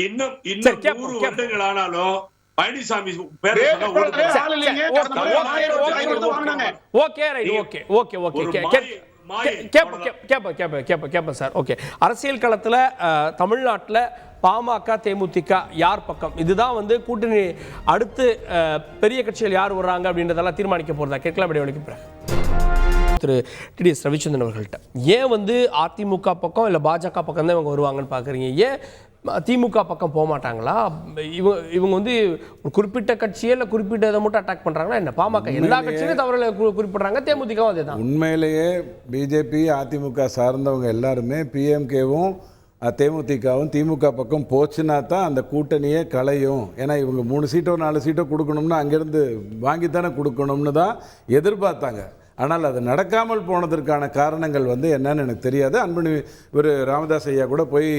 இன்னும் 100 வருடங்கள் ஆனாலும் பழனிசாமி அரசியல் களத்துல தமிழ்நாட்டுல பாமக தேமுதிக யார் பக்கம், இதுதான் வந்து கூட்டணி அடுத்து பெரிய கட்சிகள் யார் வர்றாங்க அப்படின்றதெல்லாம் தீர்மானிக்க போறதா கேட்கலாம். விடையளிக்கும் பிறகு திரு TDS ரவிச்சந்திரன் அவர்கள்ட்ட ஏன் வந்து அதிமுக பக்கம் இல்லை பாஜக பக்கம் தான் இவங்க வருவாங்கன்னு பார்க்குறீங்க? ஏன் திமுக பக்கம் போக மாட்டாங்களா? இவங்க வந்து ஒரு குறிப்பிட்ட கட்சியே இல்லை குறிப்பிட்ட இதை மட்டும் அட்டாக் பண்ணுறாங்களா என்ன? பாமக எல்லா கட்சியிலும் தவறுகளை குறிப்பிட்றாங்க, தேமுதிகவும் அதே தான். உண்மையிலேயே பிஜேபி அதிமுக சார்ந்தவங்க எல்லாருமே PMKவும் தேமுதிகவும் திமுக பக்கம் போச்சுன்னா தான் அந்த கூட்டணியே கலையும். ஏன்னா இவங்க 3 சீட்டோ 4 சீட்டோ கொடுக்கணும்னா அங்கேருந்து வாங்கித்தானே கொடுக்கணும்னு தான் எதிர்பார்த்தாங்க. ஆனால் அது நடக்காமல் போனதற்கான காரணங்கள் என்னன்னு எனக்கு தெரியாது. அன்பணி ராமதாஸ் ஐயா கூட போய்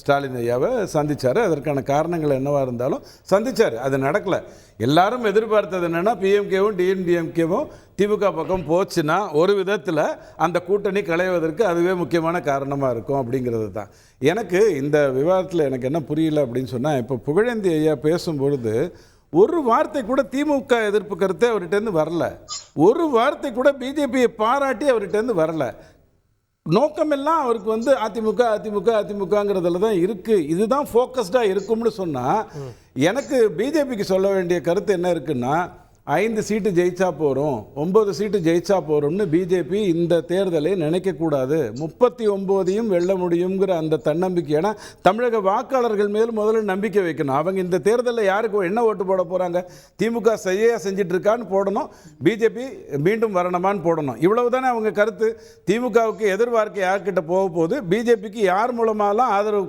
ஸ்டாலின் ஐயாவை சந்திச்சார். அதற்கான காரணங்கள் என்னவாக இருந்தாலும் சந்திச்சார். அது நடக்கலை. எல்லாரும் எதிர்பார்த்தது என்னென்னா பிஎம்கேவும் டிஎம்டிஎம்கேவும் திமுக பக்கம் போச்சுன்னா ஒரு விதத்தில் அந்த கூட்டணி களைவதற்கு அதுவே முக்கியமான காரணமாக இருக்கும் அப்படிங்கிறது தான். எனக்கு இந்த விவாதத்தில் எனக்கு என்ன புரியல அப்படின்னு சொன்னால், இப்போ புகழேந்தி ஐயா பேசும்பொழுது ஒரு வார்த்தை கூட திமுக எதிர்ப்பு கருத்தை அவர்கிட்டருந்து வரல. ஒரு வார்த்தை கூட பிஜேபியை பாராட்டி அவர்கிட்டருந்து வரல. நோக்கமெல்லாம் அவருக்கு அதிமுகங்கிறதுல தான் இருக்குது. இதுதான் ஃபோக்கஸ்டாக இருக்கும்னு சொன்னால், எனக்கு பிஜேபிக்கு சொல்ல வேண்டிய கருத்து என்ன இருக்குன்னா, 5 சீட்டு ஜெயிச்சா போகிறோம், 9 சீட்டு ஜெயிச்சா போகிறோம்னு பிஜேபி இந்த தேர்தலை நினைக்கக்கூடாது. 39ஐயும் வெல்ல முடியுங்கிற அந்த தன்னம்பிக்கை. ஏன்னா தமிழக வாக்காளர்கள் மேல் முதல்ல நம்பிக்கை வைக்கணும். அவங்க இந்த தேர்தலில் யாருக்கு என்ன ஓட்டு போட போகிறாங்க? திமுக சரியாக செஞ்சிட்ருக்கான்னு போடணும், பிஜேபி மீண்டும் வரணுமான்னு போடணும். இவ்வளவு தானே அவங்க கருத்து. திமுகவுக்கு எதிர்பார்க்க யார்கிட்ட போக போகுது, பிஜேபிக்கு யார் மூலமாலாம் ஆதரவு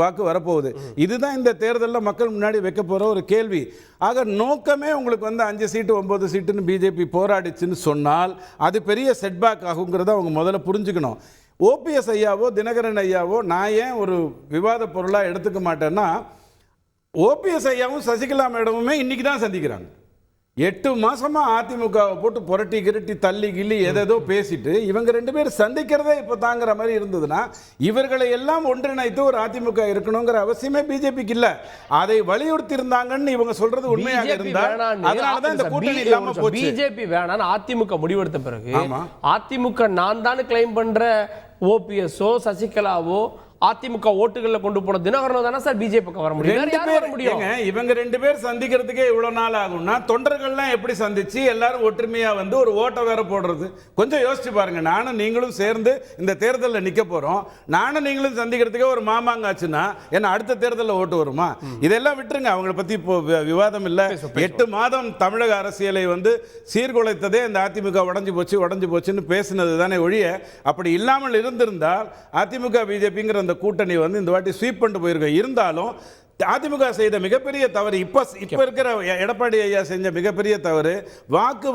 வாக்கு வரப்போகுது. இதுதான் இந்த தேர்தலில் மக்கள் முன்னாடி வைக்க போகிற ஒரு கேள்வி. ஆக நோக்கமே உங்களுக்கு 5 சீட்டு 9 சீட்டுன்னு பிஜேபி போராடிச்சுன்னு சொன்னால் அது பெரிய செட்பேக் ஆகுங்கிறத அவங்க முதல்ல புரிஞ்சுக்கணும். ஓபிஎஸ் ஐயாவோ தினகரன் ஐயாவோ நான் ஏன் ஒரு விவாத பொருளாக எடுத்துக்க மாட்டேன்னா, ஓபிஎஸ் ஐயாவும் சசிகலா மேடமுமே இன்றைக்கி தான் சந்திக்கிறாங்க. 8 மாசமா அதிமுகவை போட்டு புரட்டி கிரட்டி தள்ளி கிள்ளி எதோ பேசிட்டு இவங்க 2 பேரும் சந்திக்கிறதே இப்போ தாங்கிற மாதிரி இருந்ததுன்னா, இவர்களை எல்லாம் ஒன்றிணைத்து ஒரு அதிமுக இருக்கணுங்கிற அவசியமே பிஜேபிக்கு இல்லை. அதை வலியுறுத்தி இருந்தாங்கன்னு இவங்க சொல்றது உண்மையாக இருந்தால் அதனாலதான் இந்த கூட்டணி இல்லாம போச்சு. பிஜேபி வேணான்னு அதிமுக முடிவெடுத்த பிறகு அதிமுக நான் தான் கிளைம் பண்ற ஓபிஎஸ்ஓ சசிகலாவோ அதிமுக ஓட்டுகளில் கொண்டு போன தினகரன் தானே சார் பிஜேபி பக்கம் வர முடியும். இவங்க 2 பேர் சந்திக்கிறதுக்கே இவ்வளவு நாள் ஆகும்னா தொண்டர்கள்லாம் எப்படி சந்திச்சு எல்லாரும் ஒற்றுமையா ஒரு ஓட்டை வேற போடுறது? கொஞ்சம் யோசிச்சு பாருங்க. நானும் நீங்களும் சேர்ந்து இந்த தேர்தலில் நிக்க போறோம். நானும் நீங்களும் சந்திக்கிறதுக்கே ஒரு மாமாங்காச்சுன்னா என்ன அடுத்த தேர்தலில் ஓட்டு வருமா? இதெல்லாம் விட்டுருங்க, அவங்கள பத்தி இப்போ விவாதம் இல்லை. 8 மாதம் தமிழக அரசியலை சீர்குலைத்ததே இந்த அதிமுக உடஞ்சு போச்சுன்னு பேசினது தானே ஒழிய, அப்படி இல்லாமல் இருந்திருந்தால் அதிமுக பிஜேபிங்கிற அந்த கூட்டணி இந்த வாட்டி ஸ்வீப் பண்ணிட்டு போயிருக்க. இருந்தாலும் அதிமுக செய்த மிகப்பெரிய தவறு, இப்ப இருக்கிற எடப்பாடி ஐயா செஞ்ச மிகப்பெரிய தவறு வாக்கு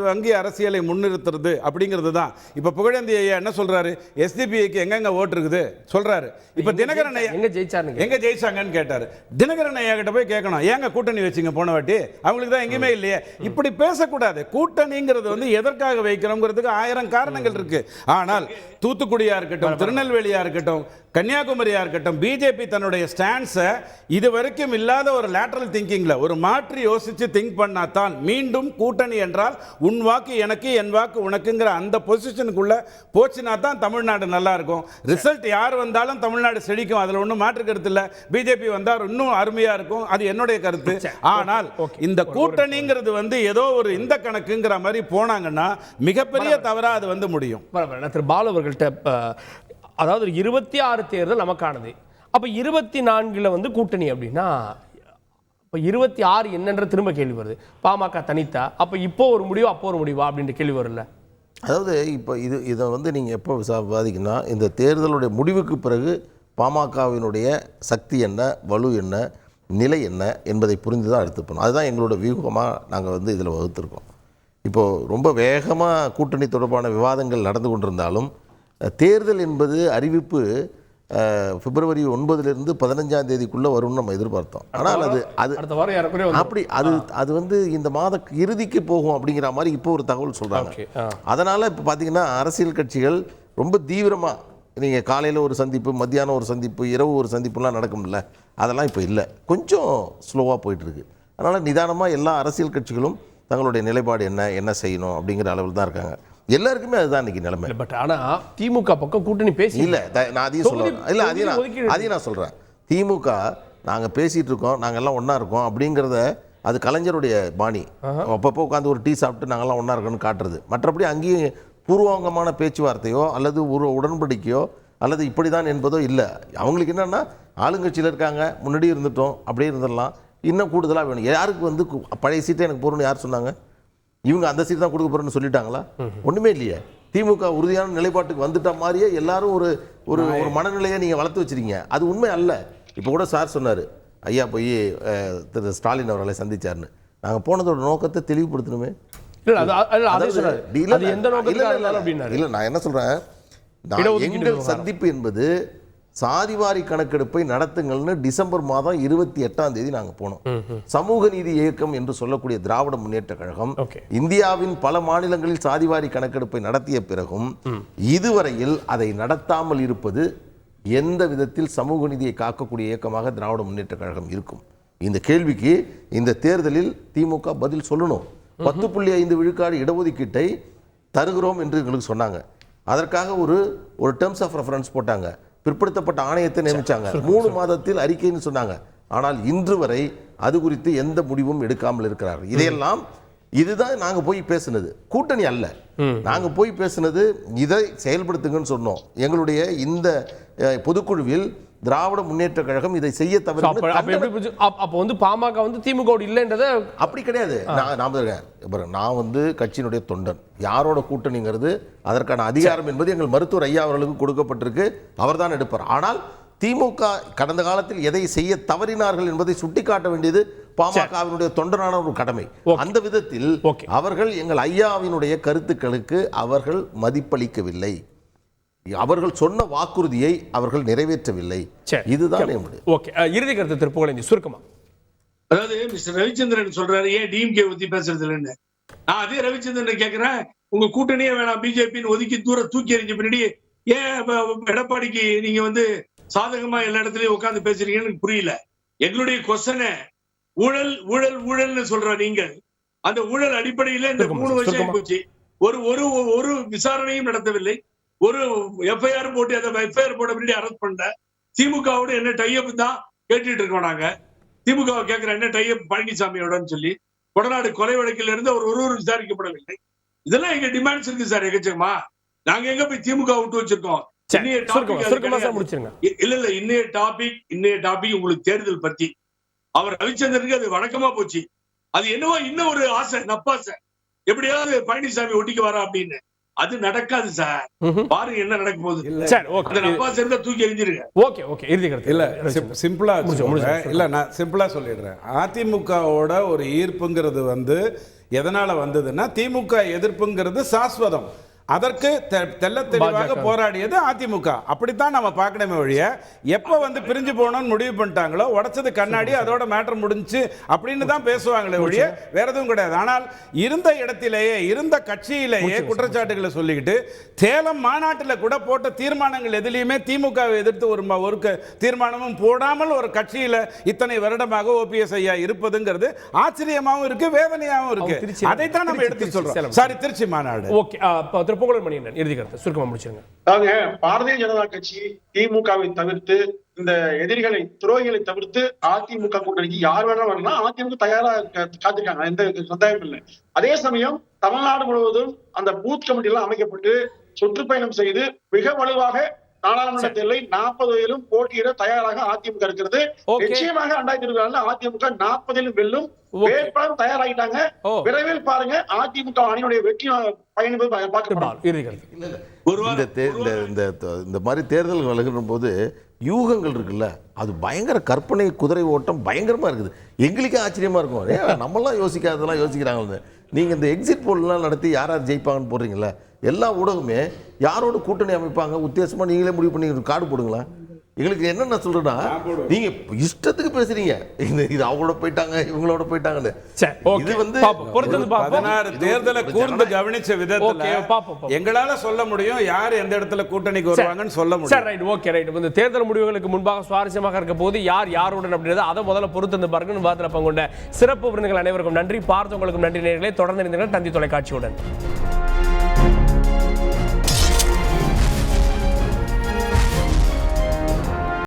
வங்கி அரசியலை முன்னிறுத்துறது அப்படிங்கிறது தான். இப்ப புகழேந்தி ஐயா என்ன சொல்றாரு? எஸ்டிபிஐக்கு எங்கெங்க ஓட்டு இருக்குது சொல்றாரு. இப்ப தினகரன் ஐயா எங்க ஜெயிச்சாங்கன்னு கேட்டாரு. தினகரன் ஐயா கிட்ட போய் கேட்கணும், ஏங்க கூட்டணி வச்சிங்க போன வாட்டி? அவங்களுக்கு தான் எங்கேயுமே இல்லையே. இப்படி பேசக்கூடாது. கூட்டணிங்கிறது எதற்காக வைக்கிறோங்கிறதுக்கு 1000 காரணங்கள் இருக்கு. ஆனால் தூத்துக்குடியா இருக்கட்டும், திருநெல்வேலியா இருக்கட்டும், கன்னியாகுமரியா இருக்கட்டும், பிஜேபி தன்னுடைய ஸ்டாண்ட்ஸை இது வரைக்கும் இல்லாத ஒரு லேட்டரல் திங்கிங்ல ஒரு மாற்றி யோசிச்சு திங்க் பண்ணாதான் மீண்டும் கூட்டணி என்றால் உன் வாக்கு எனக்கு என் வாக்கு உனக்குங்கிற அந்த பொசிஷனுக்குள்ள போச்சுனா தான் தமிழ்நாடு நல்லா இருக்கும். ரிசல்ட் யார் வந்தாலும் தமிழ்நாடு செழிக்கும், அதுல ஒன்றும் மாற்று கருத்து இல்லை. பிஜேபி வந்தால் இன்னும் அருமையா இருக்கும், அது என்னுடைய கருத்து. ஆனால் இந்த கூட்டணிங்கிறது ஏதோ ஒரு இந்த கணக்குங்கிற மாதிரி போனாங்கன்னா மிகப்பெரிய தவறா அது முடியும். திரு பாலு அவர்கள்ட்ட அதாவது 26 தேர்தல் நமக்கானது. அப்ப 24 கூட்டணி அப்படின்னா இப்போ 26 என்னன்ற திரும்ப கேள்வி வருது. பாமக தனித்தா அப்ப இப்போ ஒரு முடிவு அப்போ ஒரு முடிவா அப்படின்ற கேள்வி வரும்ல. அதாவது இப்போ இதை நீங்கள் எப்போ விவாதிக்கணும்னா, இந்த தேர்தலுடைய முடிவுக்கு பிறகு பாமகவினுடைய சக்தி என்ன, வலு என்ன, நிலை என்ன என்பதை புரிந்து தான் எடுத்துப்போம். அதுதான் எங்களோட வியூகமாக நாங்கள் இதில் வகுத்திருக்கோம். இப்போது ரொம்ப வேகமாக கூட்டணி தொடர்பான விவாதங்கள் நடந்து கொண்டிருந்தாலும் தேர்தல் என்பது அறிவிப்பு பிப்ரவரி 9 15ஆம் தேதிக்குள்ளே வரும்னு நம்ம எதிர்பார்த்தோம். ஆனால் அப்படி அது இந்த மாத இறுதிக்கு போகும் அப்படிங்கிற மாதிரி இப்போ ஒரு தகவல் சொல்கிறாங்க. அதனால் இப்போ பார்த்தீங்கன்னா அரசியல் கட்சிகள் ரொம்ப தீவிரமாக, நீங்கள் காலையில் ஒரு சந்திப்பு, மத்தியானம் ஒரு சந்திப்பு, இரவு ஒரு சந்திப்புலாம் நடக்கும்ல, அதெல்லாம் இப்போ இல்லை. கொஞ்சம் ஸ்லோவாக போயிட்டுருக்கு. அதனால் நிதானமாக எல்லா அரசியல் கட்சிகளும் தங்களுடைய நிலைப்பாடு என்ன செய்யணும் அப்படிங்கிற அளவில் தான் இருக்காங்க. எல்லாருக்குமே அதுதான் இன்னைக்கு நிலைமை. பட் ஆனால் திமுக பக்கம் கூட்டணி பேசி இல்லை, நான் அதையும் சொல்கிறேன். இல்லை, அதையும் நான் சொல்கிறேன். திமுக நாங்கள் பேசிகிட்டு இருக்கோம், நாங்கள் எல்லாம் ஒன்றா இருக்கோம் அப்படிங்கிறத அது கலைஞருடைய பாணி. அப்பப்போ உட்காந்து ஒரு டீ சாப்பிட்டு நாங்கள்லாம் ஒன்றா இருக்கோன்னு காட்டுறது. மற்றபடி அங்கேயும் பூர்வாங்கமான பேச்சுவார்த்தையோ அல்லது ஒரு உடன்படிக்கையோ அல்லது இப்படி தான் என்பதோ இல்லை. அவங்களுக்கு என்னென்னா ஆளுங்கட்சியில் இருக்காங்க, முன்னாடி இருந்துட்டோம், அப்படியே இருந்துடலாம், இன்னும் கூடுதலாக வேணும். யாருக்கு பழைய சீட்டை எனக்கு போகணும்னு யார் சொன்னாங்க? இவங்க அந்த சீட் தான் கொடுக்க போகிறேன்னு சொல்லிட்டாங்களா? ஒன்றுமே இல்லையே. திமுக உறுதியான நிலைப்பாட்டுக்கு வந்துட்ட மாதிரியே எல்லாரும் ஒரு ஒரு ஒரு மனநிலையை நீங்கள் வளர்த்து வச்சிருக்கீங்க. அது உண்மை அல்ல. இப்போ கூட சார் சொன்னார், ஐயா போய் திரு ஸ்டாலின் அவர்களை சந்திச்சாருன்னு. நாங்கள் போனதோட நோக்கத்தை தெளிவுபடுத்தணுமே. இல்லை நான் என்ன சொல்கிறேன், எங்கள் சந்திப்பு என்பது சாதிவாரி கணக்கெடுப்பை நடத்துங்கள்னு டிசம்பர் மாதம் 28 நாங்கள் போனோம். சமூக நீதி இயக்கம் என்று சொல்லக்கூடிய திராவிட முன்னேற்ற கழகம் இந்தியாவின் பல மாநிலங்களில் சாதிவாரி கணக்கெடுப்பை நடத்திய பிறகும் இதுவரையில் அதை நடத்தாமல் இருப்பது எந்த விதத்தில் சமூக நீதியை காக்கக்கூடிய இயக்கமாக திராவிட முன்னேற்ற கழகம் இருக்கும்? இந்த கேள்விக்கு இந்த தேர்தலில் திமுக பதில் சொல்லணும். 10.5 விழுக்காடு இடஒதுக்கீட்டை தருகிறோம் என்று எங்களுக்கு சொன்னாங்க. அதற்காக ஒரு டேர்ம்ஸ் ஆஃப் ரெஃபரன்ஸ் போட்டாங்க, பிற்படுத்தப்பட்ட ஆணையத்தை நியமிச்சாங்க, 3 மாதத்தில் அறிக்கைன்னு சொன்னாங்க. ஆனால் இன்று வரை அது குறித்து எந்த முடிவும் எடுக்காமல் இருக்கிறார்கள். இதையெல்லாம் இதுதான் நாங்க போய் பேசினது, கூட்டணி அல்ல. நாங்க போய் பேசினது இதை செயல்படுத்துங்கன்னு சொன்னோம். எங்களுடைய இந்த பொதுக்குழுவில் திராவிட முன்னேற்ற கழகம் இதை செய்ய தவறு. அப்போ பாமக திமுக இல்லைன்றத அப்படி கிடையாது. நான் கட்சியினுடைய தொண்டன். யாரோட கூட்டணிங்கிறது அதற்கான அதிகாரம் என்பது எங்கள் மருத்துவர் ஐயா அவர்களுக்கு கொடுக்கப்பட்டிருக்கு, அவர்தான் எடுப்பார். ஆனால் திமுக கடந்த காலத்தில் எதை செய்ய தவறினார்கள் என்பதை சுட்டிக்காட்ட வேண்டியது பாமகவினுடைய தொண்டனான ஒரு கடமை. அந்த விதத்தில் அவர்கள் எங்கள் ஐயாவினுடைய கருத்துக்களுக்கு அவர்கள் மதிப்பளிக்கவில்லை, அவர்கள் சொன்ன வாக்குறுதியை அவர்கள் நிறைவேற்றவில்லை. இதுதான் இறுதி கருத்து திருப்புகழேந்தி சுருக்கமா. அதாவது மிஸ்டர் ரவிச்சந்திரன் சொல்றாரு ஏன் டிஎம்கே பத்தி பேசுறது இல்லைன்னு. நான் அதே ரவிச்சந்திரன் கேட்கிறேன், உங்க கூட்டணியே வேணாம் பிஜேபின்னு ஒதுக்கி தூக்கி எறிஞ்ச பின்னாடி ஏன் எடப்பாடிக்கு நீங்க சாதகமா எல்லா இடத்துலயும் உட்கார்ந்து பேசுறீங்கன்னு புரியல. எங்களுடைய கொஸ்டனை ஊழல் ஊழல் ஊழல்னு சொல்ற நீங்கள் அந்த ஊழல் அடிப்படையில இந்த 3 வருஷம் போச்சு, ஒரு விசாரணையும் நடத்தவில்லை, ஒரு எஃப்ஐஆர் போட்டு அதை எஃப்ஐஆர் போட பின்னாடி அரெஸ்ட் பண்ண திமுகவோட என்ன டைப் தான் கேட்டுட்டு இருக்கோம். நாங்க திமுக கேட்கிற என்ன டைப் பழனிசாமியோடன்னு சொல்லி கொடநாடு கொலை வழக்கில் இருந்து அவர் ஒருவர் விசாரிக்கப்படவில்லை. இதெல்லாம் எங்க டிமாண்ட்ஸ் இருக்கு சார். எக்கச்சக்கமா நாங்க எங்க போய் திமுக விட்டு வச்சிருக்கோம். இன்னைய டாபிக் உங்களுக்கு தேர்தல் பத்தி அவர் ரவிச்சந்திரனுக்கு அது வழக்கமா போச்சு. அது என்னவோ இன்னும் ஒரு ஆசை, நப்பாசை, எப்படியாவது பழனிசாமி ஒட்டிக்கு வரா அப்படின்னு. அது நடக்காது சார். பாருங்க என்ன நடக்க போகுது. தூக்கி எறிஞ்சிருங்க. நான் சிம்பிளா சொல்லிடுறேன். அதிமுகவோட ஒரு ஈர்ப்புங்கிறது எதனால வந்ததுன்னா திமுக எதிர்ப்புங்கிறது சாஸ்வதம். அதற்கு தெல்ல தெளிவாக போராடியது அதிமுக. அப்படித்தான் நம்ம பார்க்கணுமே ஒழிய எப்போ பிரிஞ்சு போகணும்னு முடிவு பண்ணிட்டாங்களோ உடைச்சது கண்ணாடி, அதோட மேட்டர் முடிஞ்சு அப்படின்னு தான் பேசுவாங்களே ஒழிய வேற எதுவும் கிடையாது. ஆனால் இருந்த இடத்திலேயே இருந்த கட்சியிலேயே குற்றச்சாட்டுகளை சொல்லிக்கிட்டு சேலம் மாநாட்டில் கூட போட்ட தீர்மானங்கள் எதிலையுமே திமுகவை எதிர்த்து ஒரு தீர்மானமும் போடாமல் ஒரு கட்சியில் இத்தனை வருடமாக ஓபிஎஸ் ஐயா இருப்பதுங்கிறது ஆச்சரியமாகவும் இருக்கு, வேதனையாகவும் இருக்கு. அதைத்தான் நம்ம எடுத்து சொல்றோம். சாரி, திருச்சி மாநாடு. பாரதிய ஜனதா கட்சி திமுகவை தவிர்த்து இந்த எதிரிகளை துரோகிகளை தவிர்த்து அதிமுக கூட்டணிக்கு யார் வேணாலும் வரலாம், அதிமுக தயாரா காத்திருக்காங்க, எந்த சந்தேகம் இல்லை. அதே சமயம் தமிழ்நாடு முழுவதும் அந்த பூத் கமிட்டி எல்லாம் அமைக்கப்பட்டு சுற்றுப்பயணம் செய்து மிக வலுவாக நாடாளுமன்ற தேர்தலை 40 போட்டியிட தயாராக அதிமுக இருக்கிறது. நிச்சயமாக 2024 அதிமுக 40 வெல்லும். வேட்பாளர் தயாராகிட்டாங்க. விரைவில் பாருங்க அதிமுக அணியுடைய வெற்றி பயணிப்பது பார்க்கப்படும். இந்த மாதிரி தேர்தல் வருகிற போது யூகங்கள் இருக்குல்ல, அது பயங்கர கற்பனை குதிரை ஓட்டம் பயங்கரமா இருக்குது. எங்களுக்கே ஆச்சரியமா இருக்கும், நம்மளாம் யோசிக்காததெல்லாம் யோசிக்கிறாங்க. நீங்க இந்த எக்ஸிட் போல்லாம் நடத்தி யார் யார் ஜெயிப்பாங்கன்னு போடுறீங்களா? எல்லா ஊடகமே யாரோட கூட்டணி அமைப்பாங்க உத்தேசமா நீங்களே முடிவு பண்ணி கார்டு போடுங்களா? எங்களுக்கு என்னென்ன சொல்றேன்னா, நீங்க இஷ்டத்துக்கு பேசுறீங்க, இது அவங்களோட போயிட்டாங்க இவங்களோட போயிட்டாங்கன்னு. இது 16 தேர்தலை கூர்ந்து கவனிச்ச விதத்துல எங்களால சொல்ல முடியும் யார் எந்த இடத்துல கூட்டணிக்கு வருவாங்கன்னு சொல்ல முடியும். இந்த தேர்தல் முடிவுகளுக்கு முன்பாக சுவாரஸ்யமாக இருக்க போது யார் யாருடன் அப்படின்றத அதை முதல்ல பொறுத்து பாருங்க. வாதத்தில் பங்குண்ட சிறப்பு விருந்துகள் அனைவருக்கும் நன்றி, பார்த்தவங்களுக்கும் நன்றி நேயர்களே. தொடர்ந்து இருந்தீர்கள் தந்தி தொலைக்காட்சியுடன்.